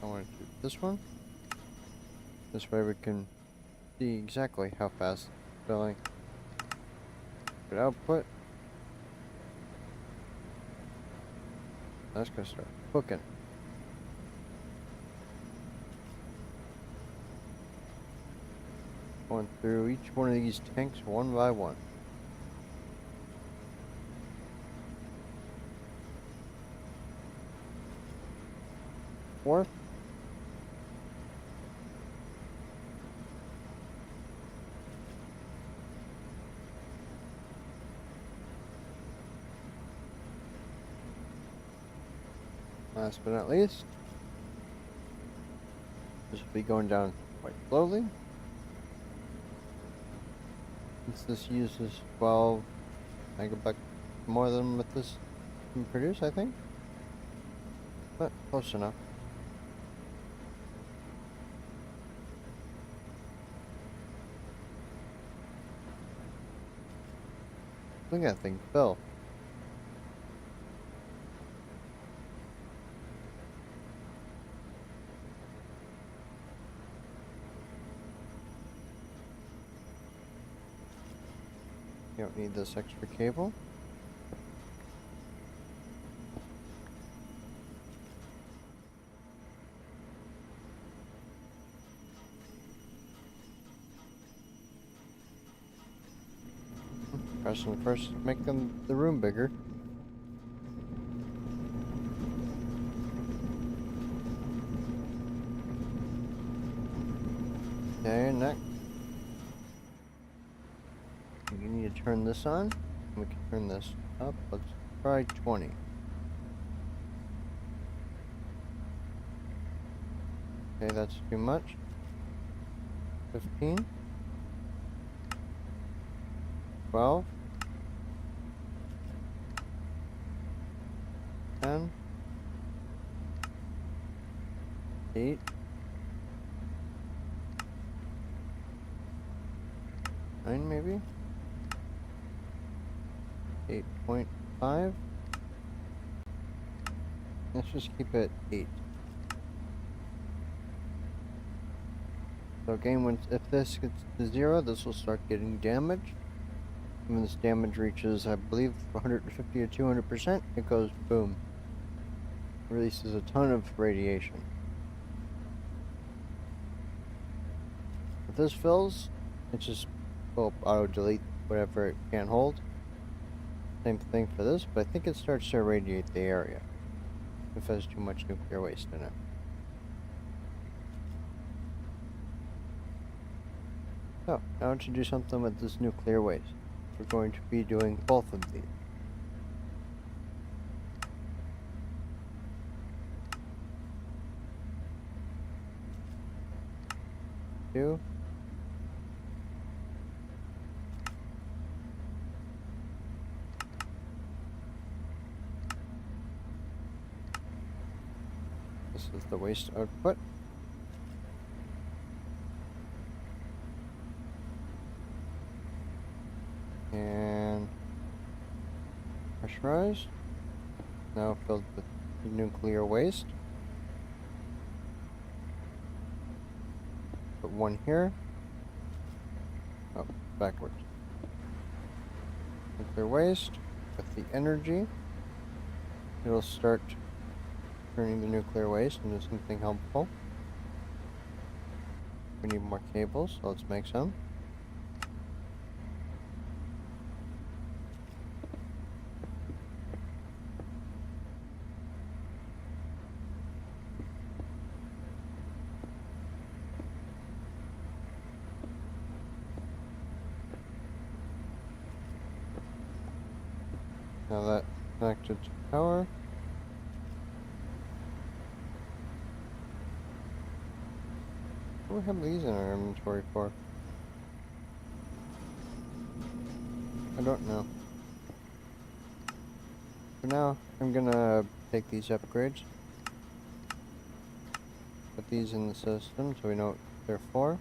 I want to do this one. This way we can see exactly how fast it's filling. Good output. That's gonna start cooking. Going through each one of these tanks one by one. Fourth. Last but not least, this will be going down quite slowly. Since this uses 12 megabucks more than what this can produce, I think. But close enough. Look at that thing fill. You don't need this extra cable. Pressing first, making the room bigger. Okay, next. You need to turn this on. We can turn this up. Let's try 20. Okay, that's too much. 15. 12. 10. 8. 9 maybe? 8.5. Let's just keep it 8. So again, if this gets to 0, this will start getting damaged. When this damage reaches, I believe, 150 or 200%, it goes boom. Releases a ton of radiation. If this fills, it just will auto-delete whatever it can't hold. Same thing for this, but I think it starts to irradiate the area if there's too much nuclear waste in it. So, now to do something with this nuclear waste. We're going to be doing both of these. Two. This is the waste output. And pressurized. Now filled with nuclear waste. Put one here. Oh, backwards. Nuclear waste with the energy. It'll start turning the nuclear waste into something helpful. We need more cables, so let's make some. Now that connected to power. What do we have these in our inventory for? I don't know. For now, I'm gonna take these upgrades. Put these in the system so we know what they're for.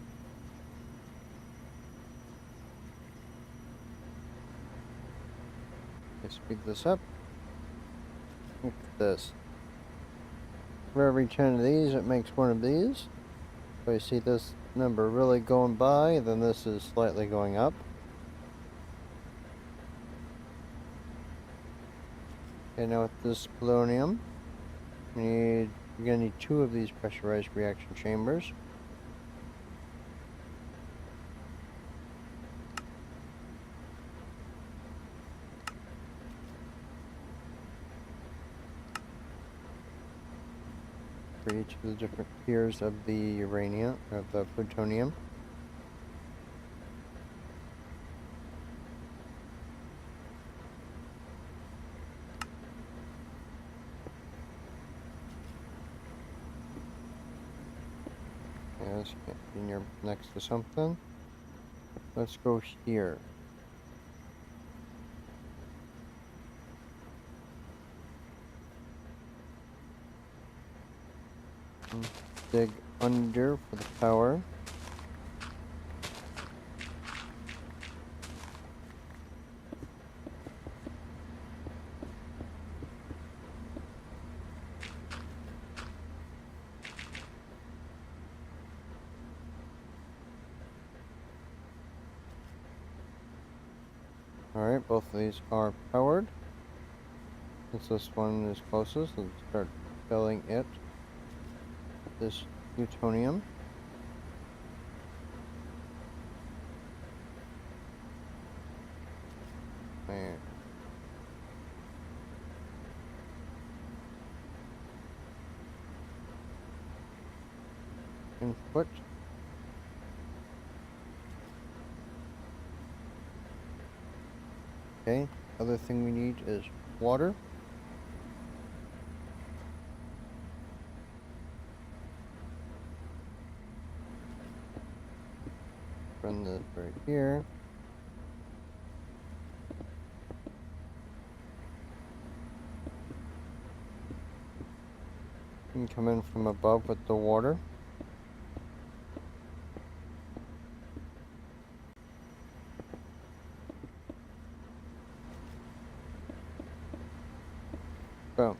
Okay, speed this up. Look at this. For every 10 of these, it makes one of these. So you see this number really going by, then this is slightly going up. Okay, now with this polonium, you're gonna need 2 of these pressurized reaction chambers. for each of the different tiers of the uranium, of the plutonium. Yes, and you're next to something. Let's go here. Dig under for the power. Alright, both of these are powered. Since this one is closest, let's start filling it. This plutonium. And input. Okay, other thing we need is water. Run this right here. You can come in from above with the water. Boom.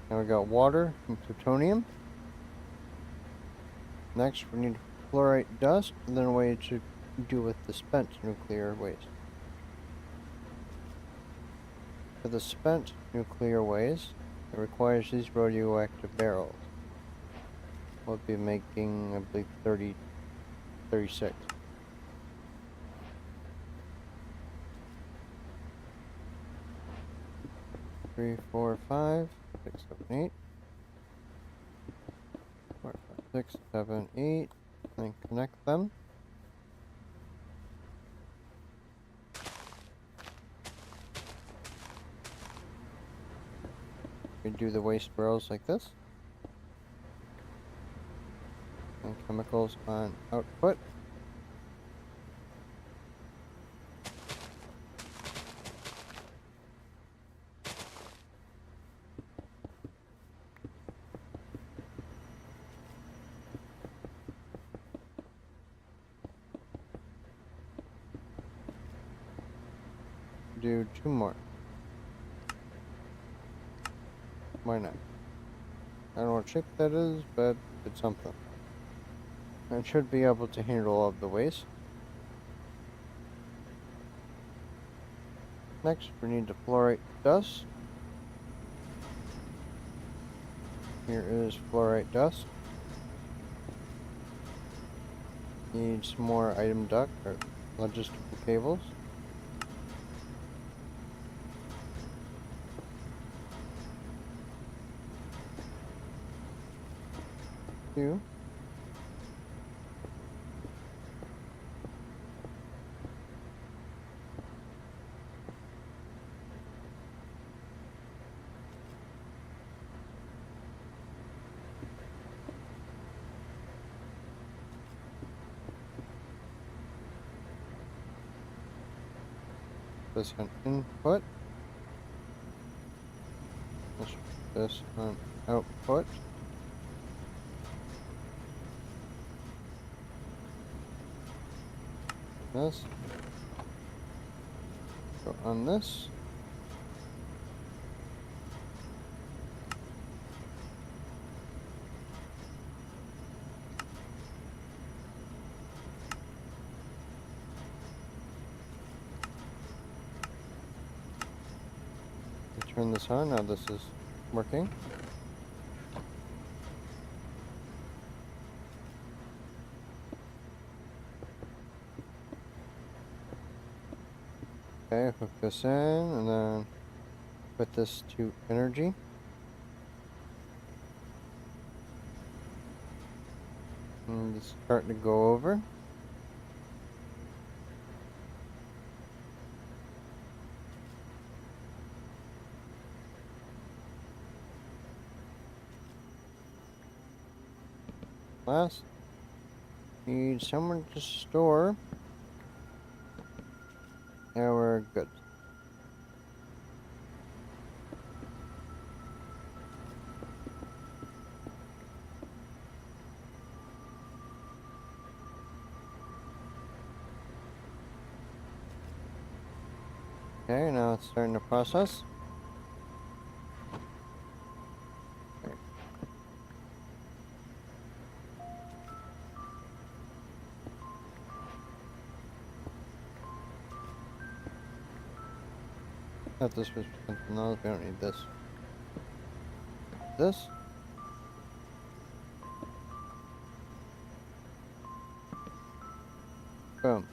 Now we got water and plutonium. Next, we need fluorite dust, and then a way to do with the spent nuclear waste. For the spent nuclear waste, it requires these radioactive barrels. We'll be making, I believe, 36. 3, 4, 5, 6, 7, 8. 4, 5, 6, 7, 8. And connect them. We do the waste barrels like this. And chemicals on output. Do 2 more. Why not? I don't know what shape that is, but it's something. It should be able to handle all of the waste. Next, we need the fluorite dust. Here is fluorite dust. Need some more item duct or logistical cables. Two. This on input. This on output. This. Go on this. Turn this on. Now this is working. Okay, hook this in, and then put this to energy. And it's starting to go over. Last, need somewhere to store our goods. Okay, now it's starting to process. Okay. Thought this was something else. We don't need this. This. Boom.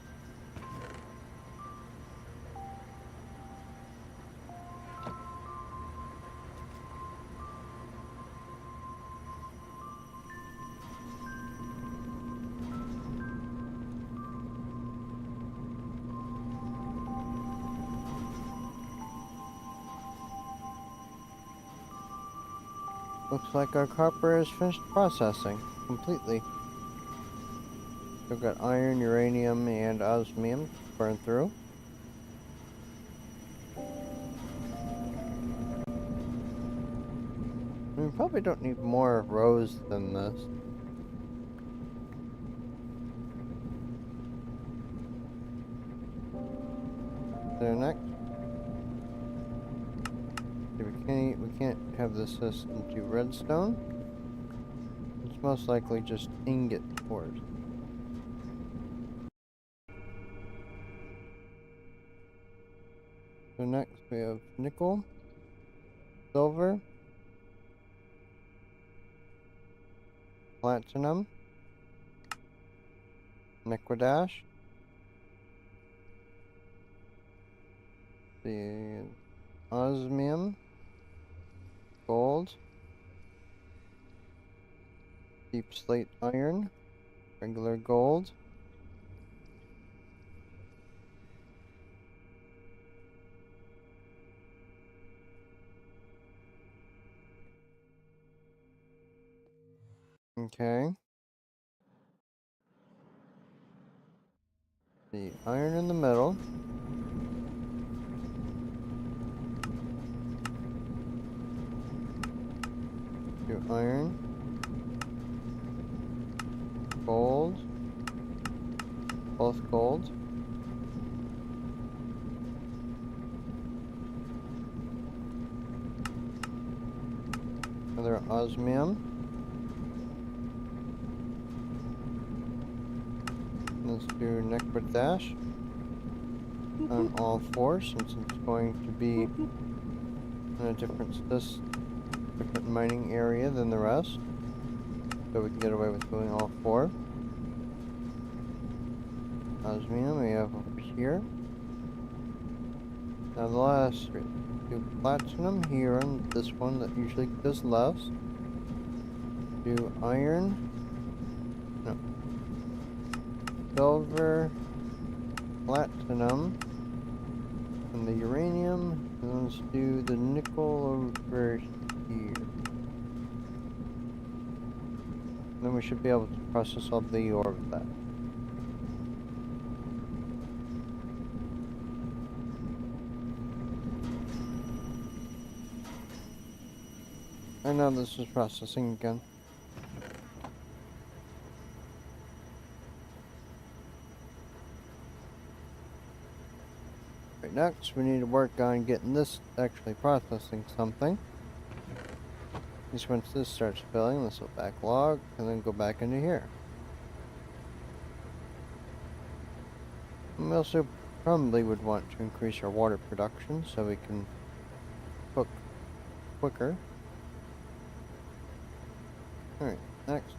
Looks like our copper is finished processing completely. We've got iron, uranium, and osmium to burn through. We probably don't need more rows than this. So next, we can't have this into redstone. It's most likely just ingot ores. So next we have nickel, silver, platinum, liquidash, the osmium, gold, deep slate iron, regular gold, okay, the iron in the middle, do iron, gold, both gold, another osmium. Let's do liquidash on all four, since it's going to be in a different mining area than the rest, so we can get away with doing all four. Osmium we have over here. Now the last three. Do platinum here on this one that usually does less. Do iron. No. Silver. Platinum. And the uranium. And let's do the nickel over here. Then we should be able to process all the ore with that. I know this is processing again. Right, next we need to work on getting this actually processing something. Just once this starts filling, this will backlog and then go back into here. And we also probably would want to increase our water production so we can cook quicker. Alright, next.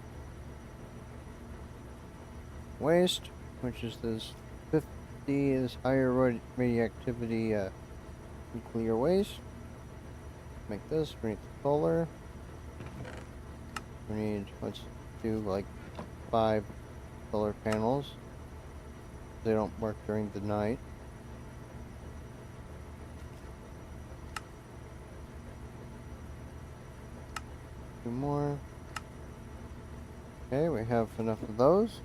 Waste, which is this 50 is higher radioactivity nuclear waste. Make this, we need solar. We need, let's do like 5 solar panels. They don't work during the night. Two more. Okay, we have enough of those.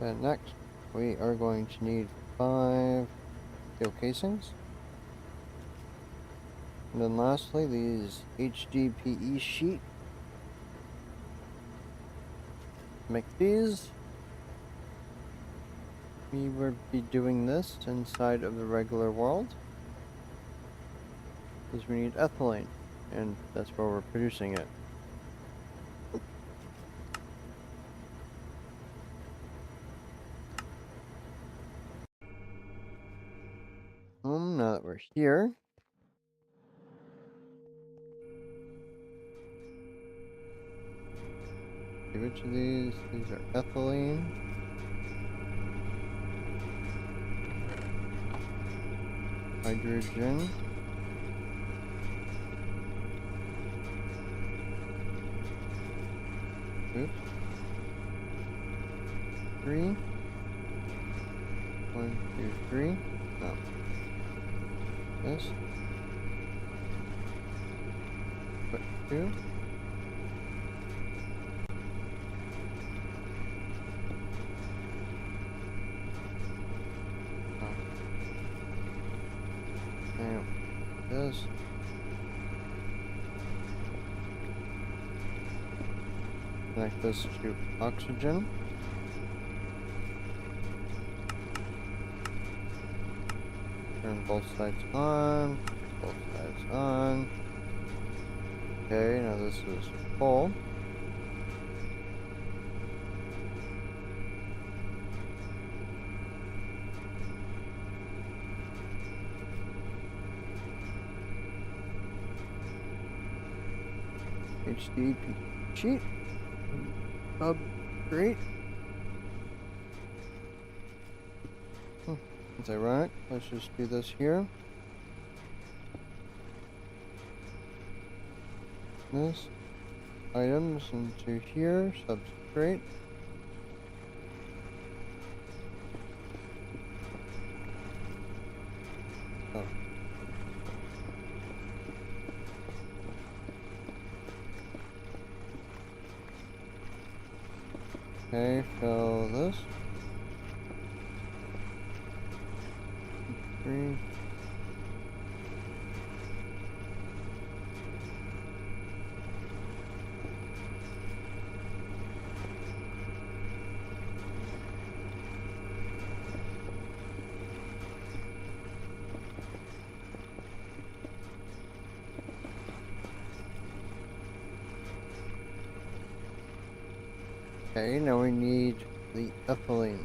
And next, we are going to need 5 steel casings. And then lastly, these HDPE sheet. Make these. We will be doing this inside of the regular world, because we need ethylene, and that's where we're producing it. Now that we're here, see which of these are ethylene. Hydrogen. Oops. 3. 1, 2, 3. No. This. Put 2. This. Connect this to oxygen. Turn both sides on. Both sides on. Okay, now this is full. HDP sheet. Great. It's ironic. Let's just do this here. This. Items into here. Substrate. Oh. Okay, fill this. 3. Okay, now we need the ethylene.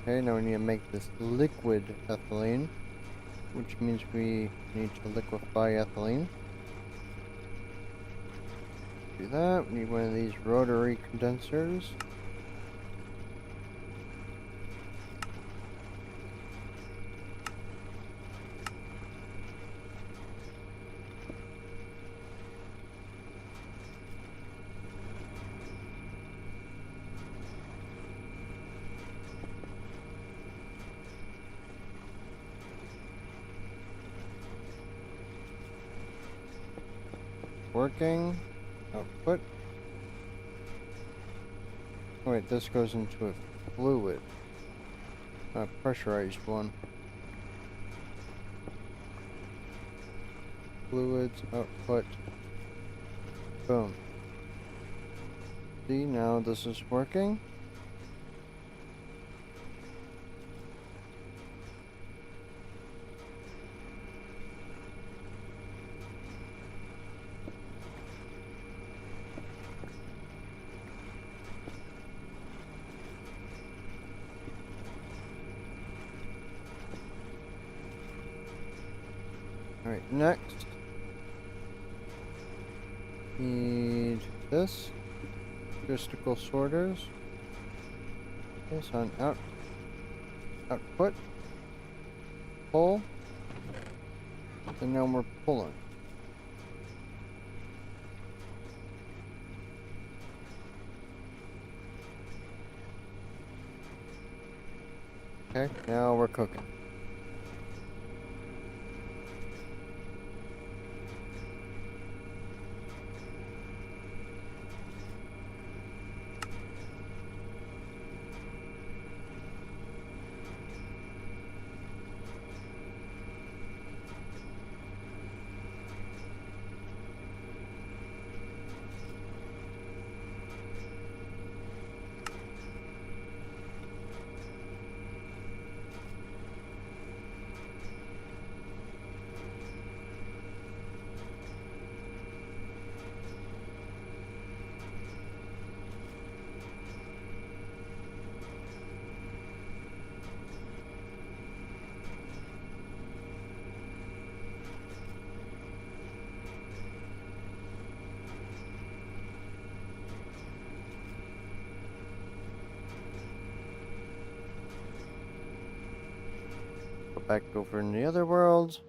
Okay, now we need to make this liquid ethylene, which means we need to liquefy ethylene. To do that, we need one of these rotary condensers. Working. Output. Oh, wait, this goes into a fluid. A pressurized one. Fluids, output. Boom. See, now this is working. Alright, next. Need this. Acoustical sorters. This on out. output, pull, and now we're pulling. Okay, now we're cooking. Go back over in the other worlds.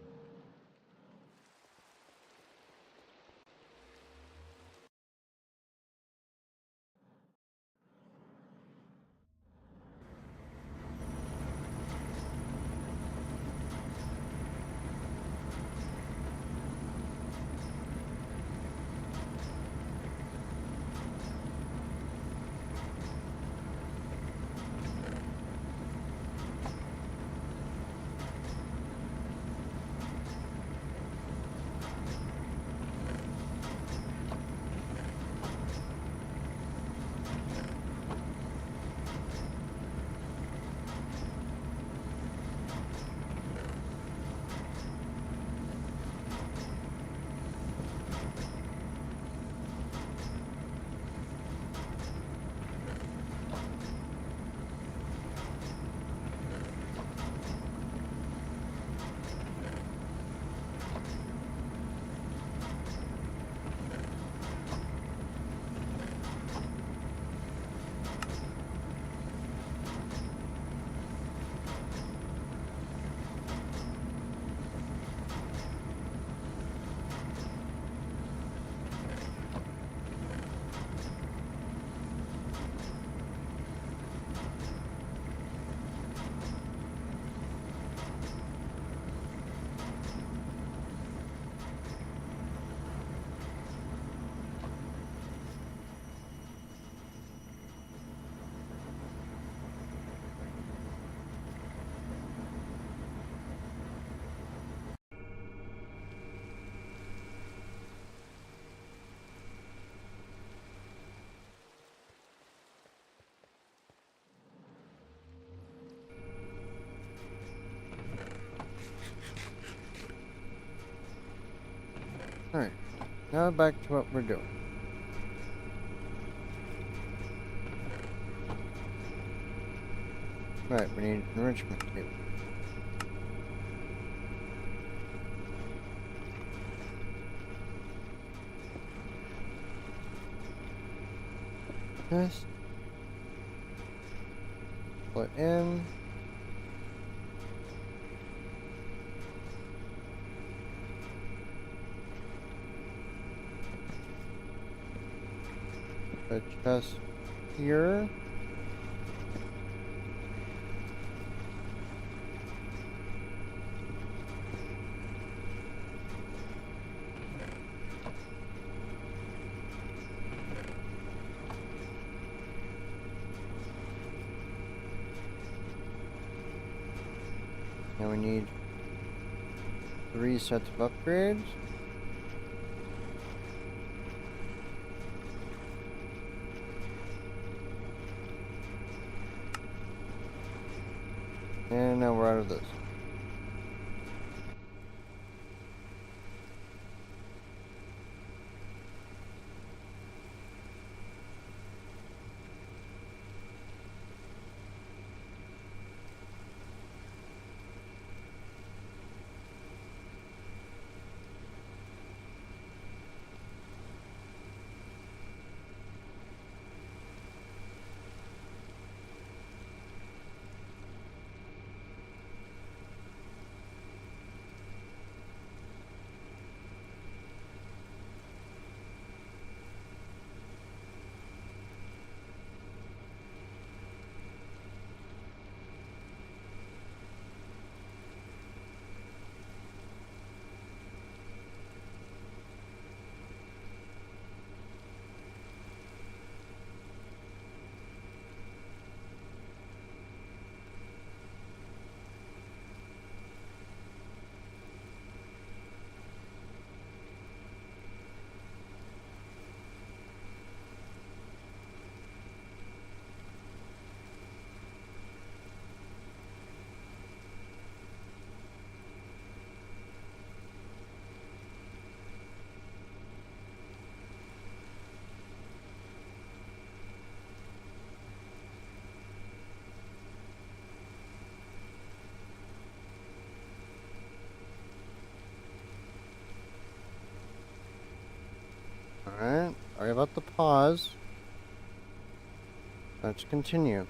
Alright, now back to what we're doing. Right, we need an enrichment table. This. Put in. A chest here. Now we need 3 sets of upgrades. And now we're out of this. Sorry about the pause. Let's continue.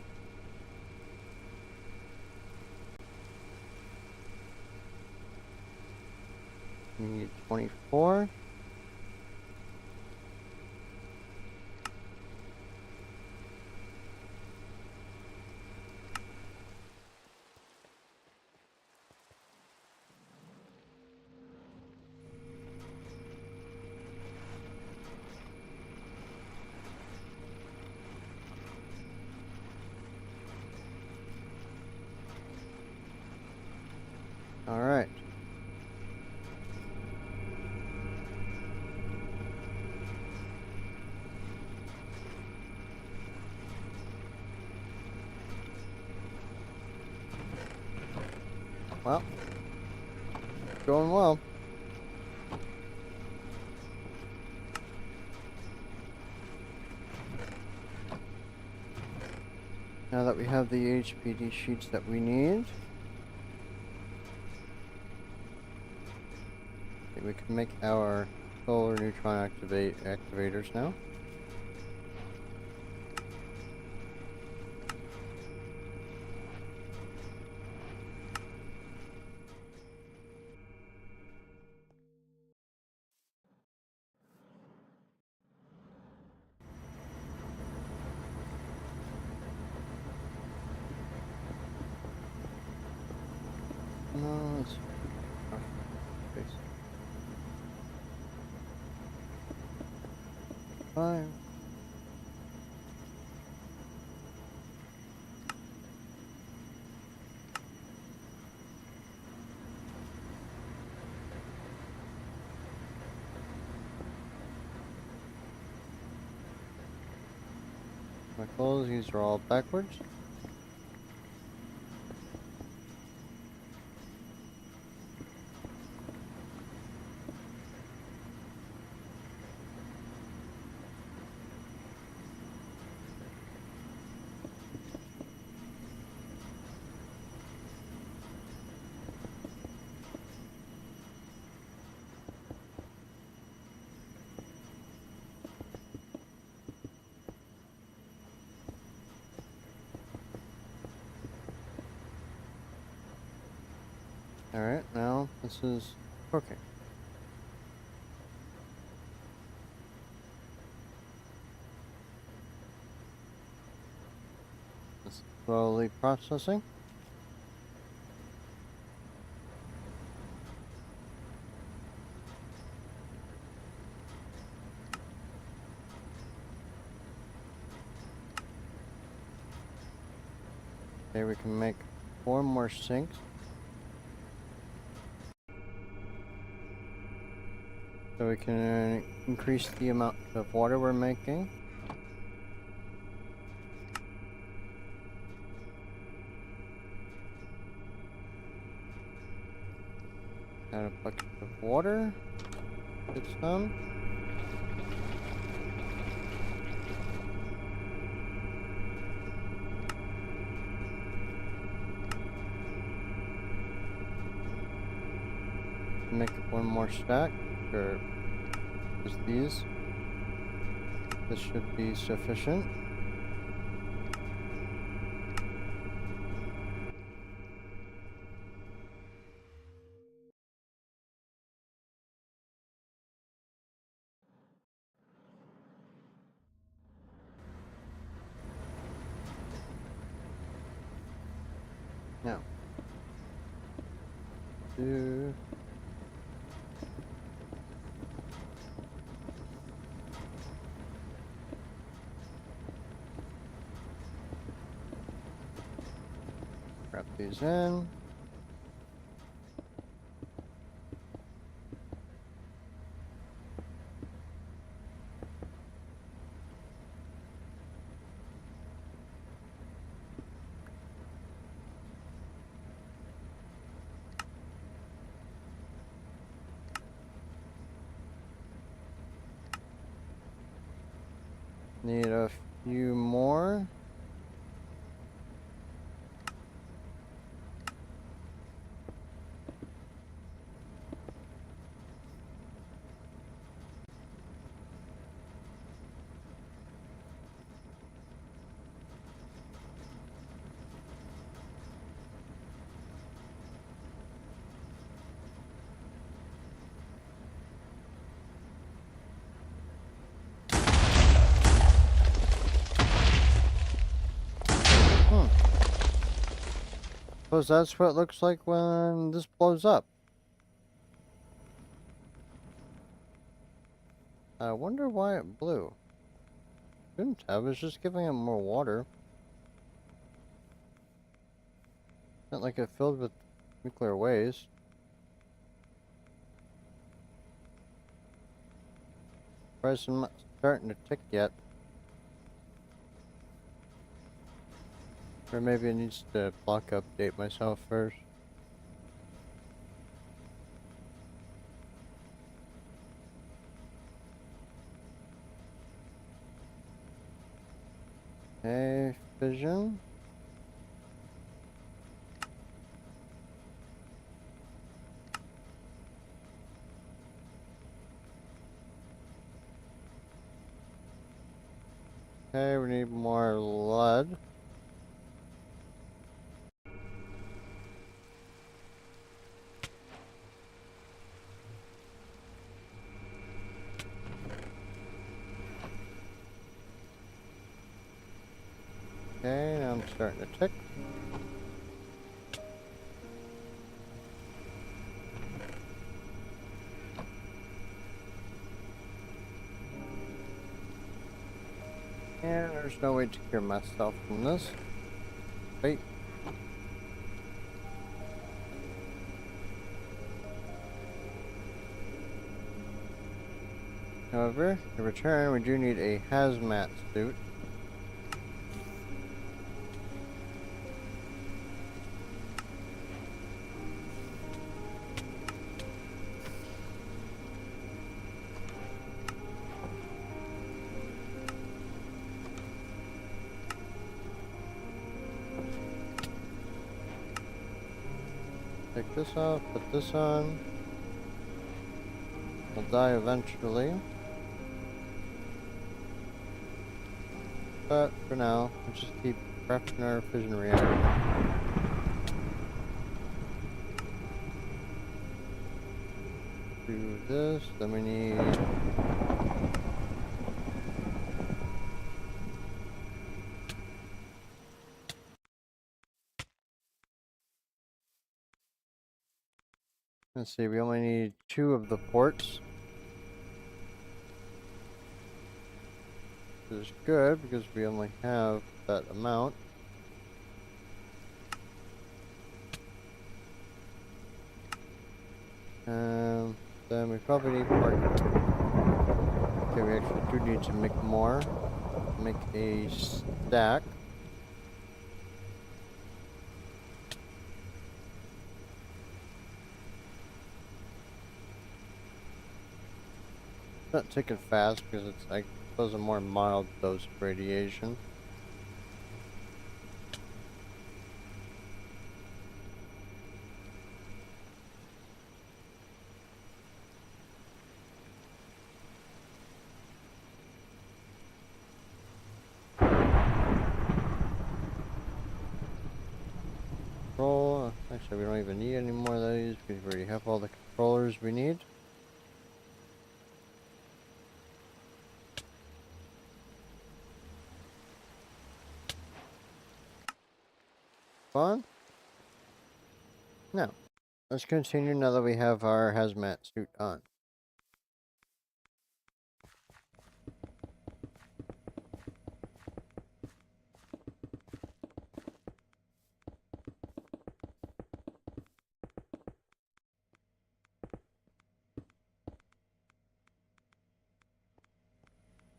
We need 24. All right. Well, going well. Now that we have the HPD sheets that we need, we can make our solar neutron activators now. No, it's space. 5. My clothes, these are all backwards. Alright, now this is okay. It's slowly processing. Okay, we can make 4 more sinks. So we can increase the amount of water we're making. Add a bucket of water. Get some. Make 1 more stack, or just these. This should be sufficient. Now, wrap these in. Need a few more. suppose that's what it looks like when this blows up. I wonder why it blew. Couldn't have, it's just giving it more water. Not like it filled with nuclear waste. Price is not starting to tick yet. Or maybe it needs to block update myself first. Hey, fission. Okay, we need more lead. Okay, now I'm starting to tick. And there's no way to cure myself from this. Wait. However, in return, we do need a hazmat suit. Take this off, put this on. We'll die eventually. But for now, we'll just keep crafting our fission reactor. Do this, then we need... Let's see, we only need 2 of the ports. Which is good, because we only have that amount. Then we probably need more. Okay, we actually do need to make more. Make a stack. Not ticking fast because it's like those are more mild dose of radiation. Control. Actually, we don't even need any more of these because we already have all the controllers we need. Fun? No. Let's continue now that we have our hazmat suit on.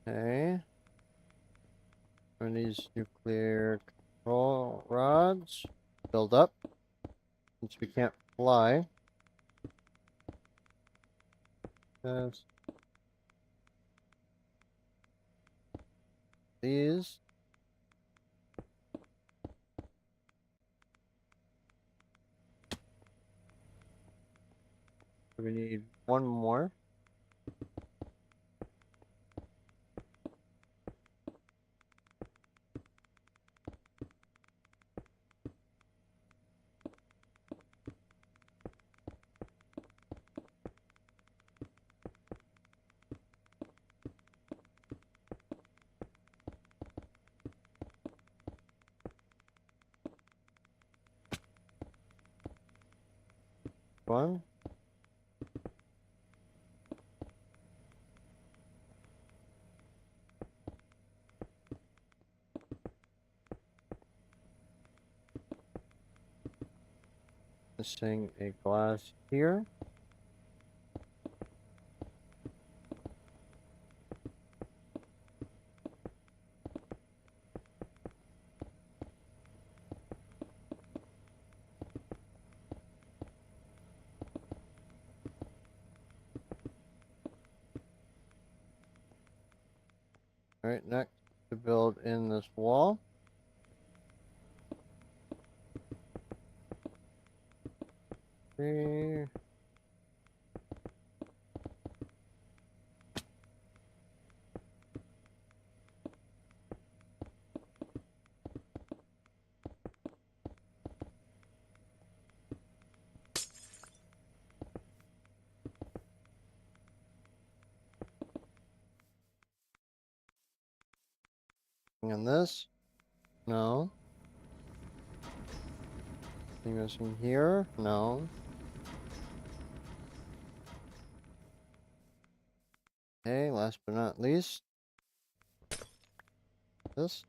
Okay. When these nuclear control rods build up, since we can't fly. Yes. These. We need 1 more. one. Missing a glass here. Alright, next to build in this wall. Three. And this? No. Anything missing here? No. Okay, last but not least, this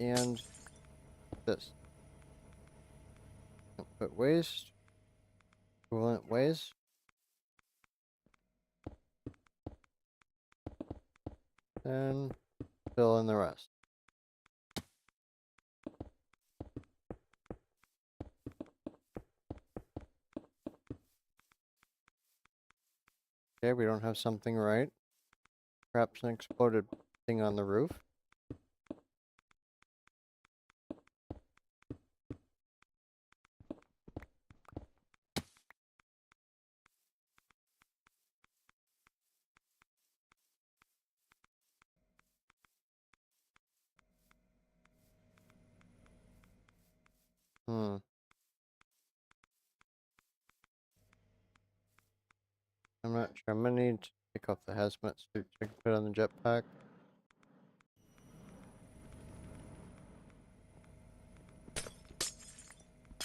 and this. Put waste, equivalent waste, and fill in the rest. Okay, we don't have something right. Perhaps an exploded thing on the roof. Hmm. I'm not sure. I'm gonna need to pick up the hazmat suit so I can put it on the jetpack.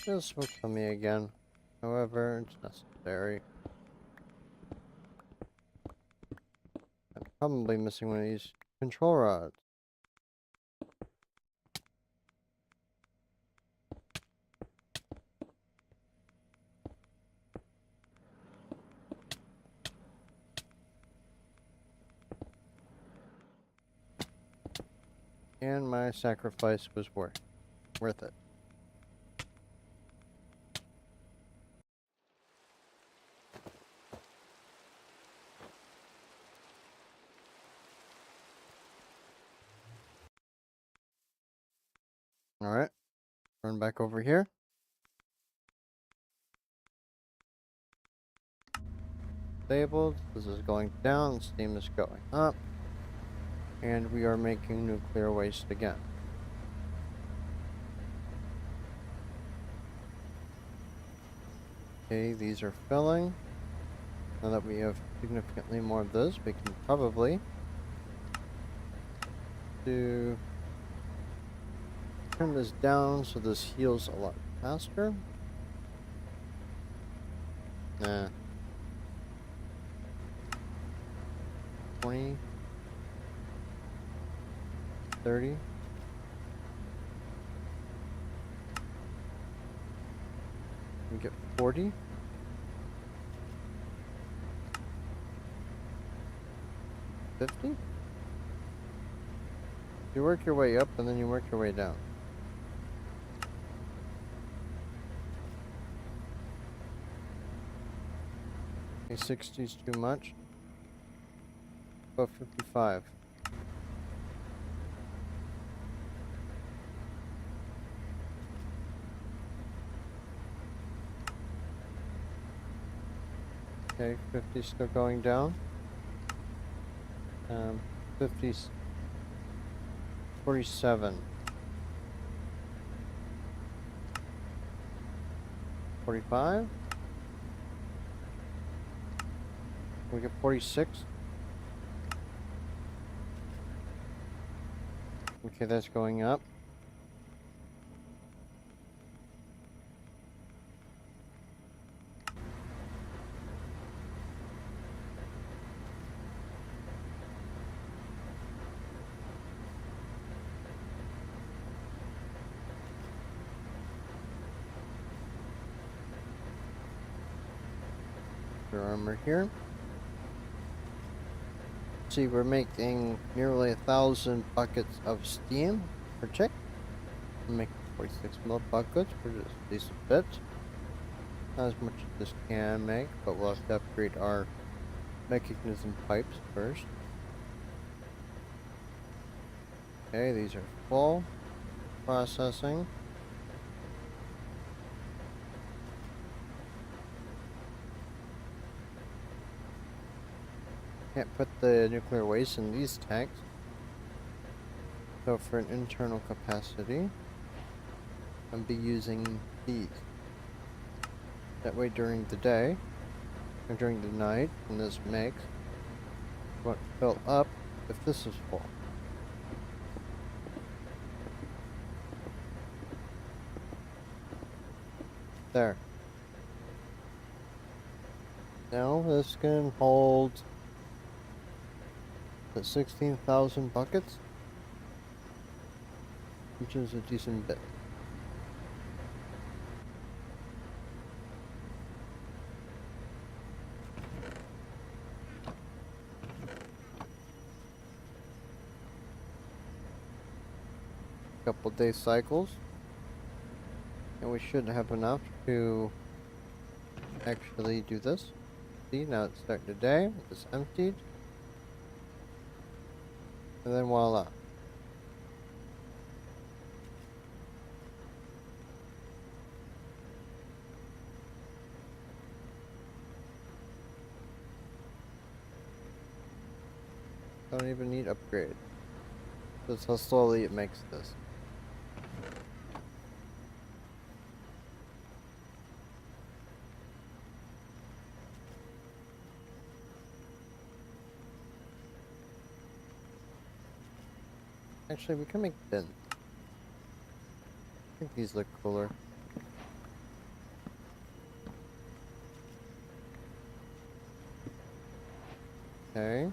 This will kill me again. However, it's necessary. I'm probably missing one of these control rods. And my sacrifice was worth it. Alright. Run back over here. Disabled. This is going down. Steam is going up. And we are making nuclear waste again. Okay, these are filling. Now that we have significantly more of those, we can probably turn this down so this heals a lot faster. Nah. 20. 30. We get 40. 50. You work your way up and then you work your way down. Okay, 60 is too much. About 55. Okay, 50 still going down. 50, 47. 45. We get 46. Okay, that's going up. the armor here. See, we're making nearly 1,000 buckets of steam per tick. We're making 46 mil buckets, which is a decent bit. Not as much as this can make, but we'll have to upgrade our mechanism pipes first. Okay, these are full. Processing. Can't put the nuclear waste in these tanks. So for an internal capacity, I'll be using these. That way during the day, or during the night, when this makes, it won't fill up if this is full. There. Now this can hold the 16,000 buckets, which is a decent bit. Couple day cycles, and we should have enough to actually do this. See, now it's starting today, it's emptied, and then voila. Don't even need upgrade. That's how slowly it makes this. Actually, we can make bins. I think these look cooler. Okay.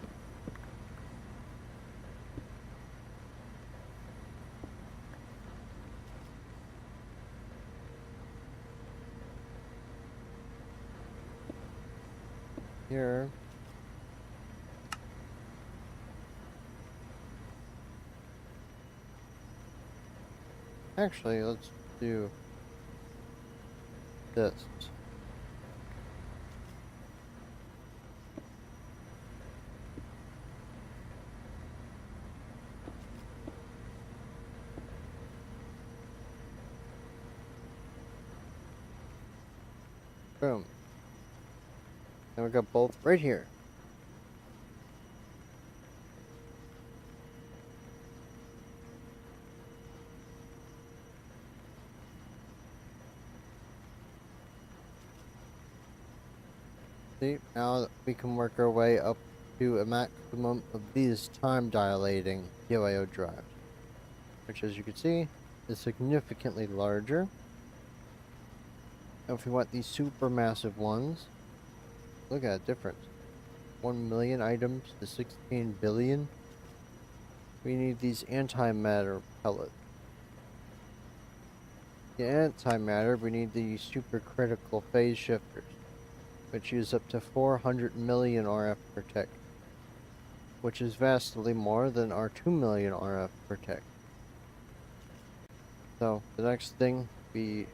Here. Actually, let's do this. Boom. And we got both right here. See, now we can work our way up to a maximum of these time dilating POIO drives, which as you can see is significantly larger. Now if we want these super massive ones, look at that difference. 1 million items to 16 billion. We need these antimatter pellets. The antimatter, we need the supercritical phase shifters, which use up to 400 million RF per tick, which is vastly more than our 2 million RF per tick. So the next thing, we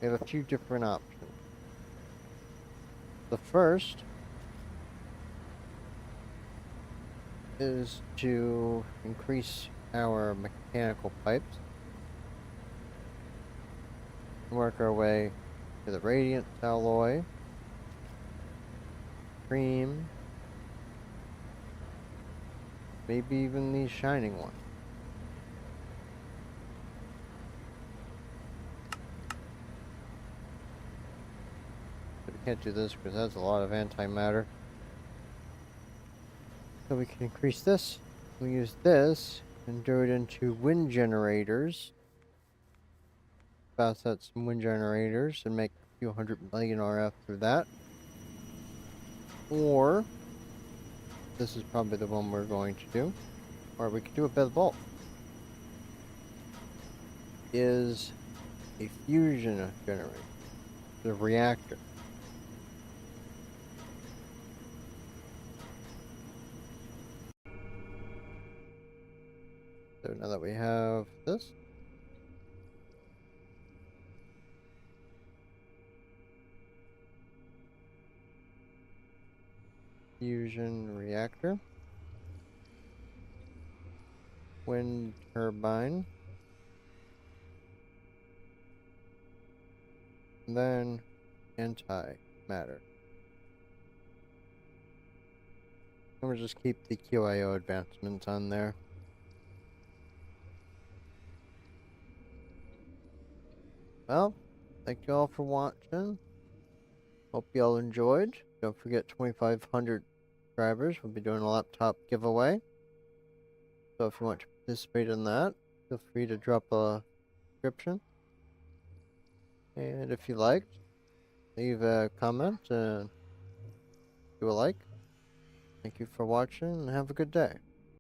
have a few different options. The first is to increase our mechanical pipes, work our way to the radiant alloy, cream, maybe even the shining one. But we can't do this because that's a lot of antimatter. So we can increase this. We use this and do it into wind generators. Pass out some wind generators and make a few 100 million RF through that. Or this is probably the one we're going to do. Or we could do a bit of both. Is a fusion generator, the reactor. So now that we have this, fusion reactor, wind turbine, and then antimatter. And we'll just keep the QIO advancements on there. Well, thank you all for watching. Hope you all enjoyed. Don't forget 2,500 subscribers. We'll be doing a laptop giveaway. So if you want to participate in that, feel free to drop a description. And if you liked, leave a comment and do a like. Thank you for watching and have a good day.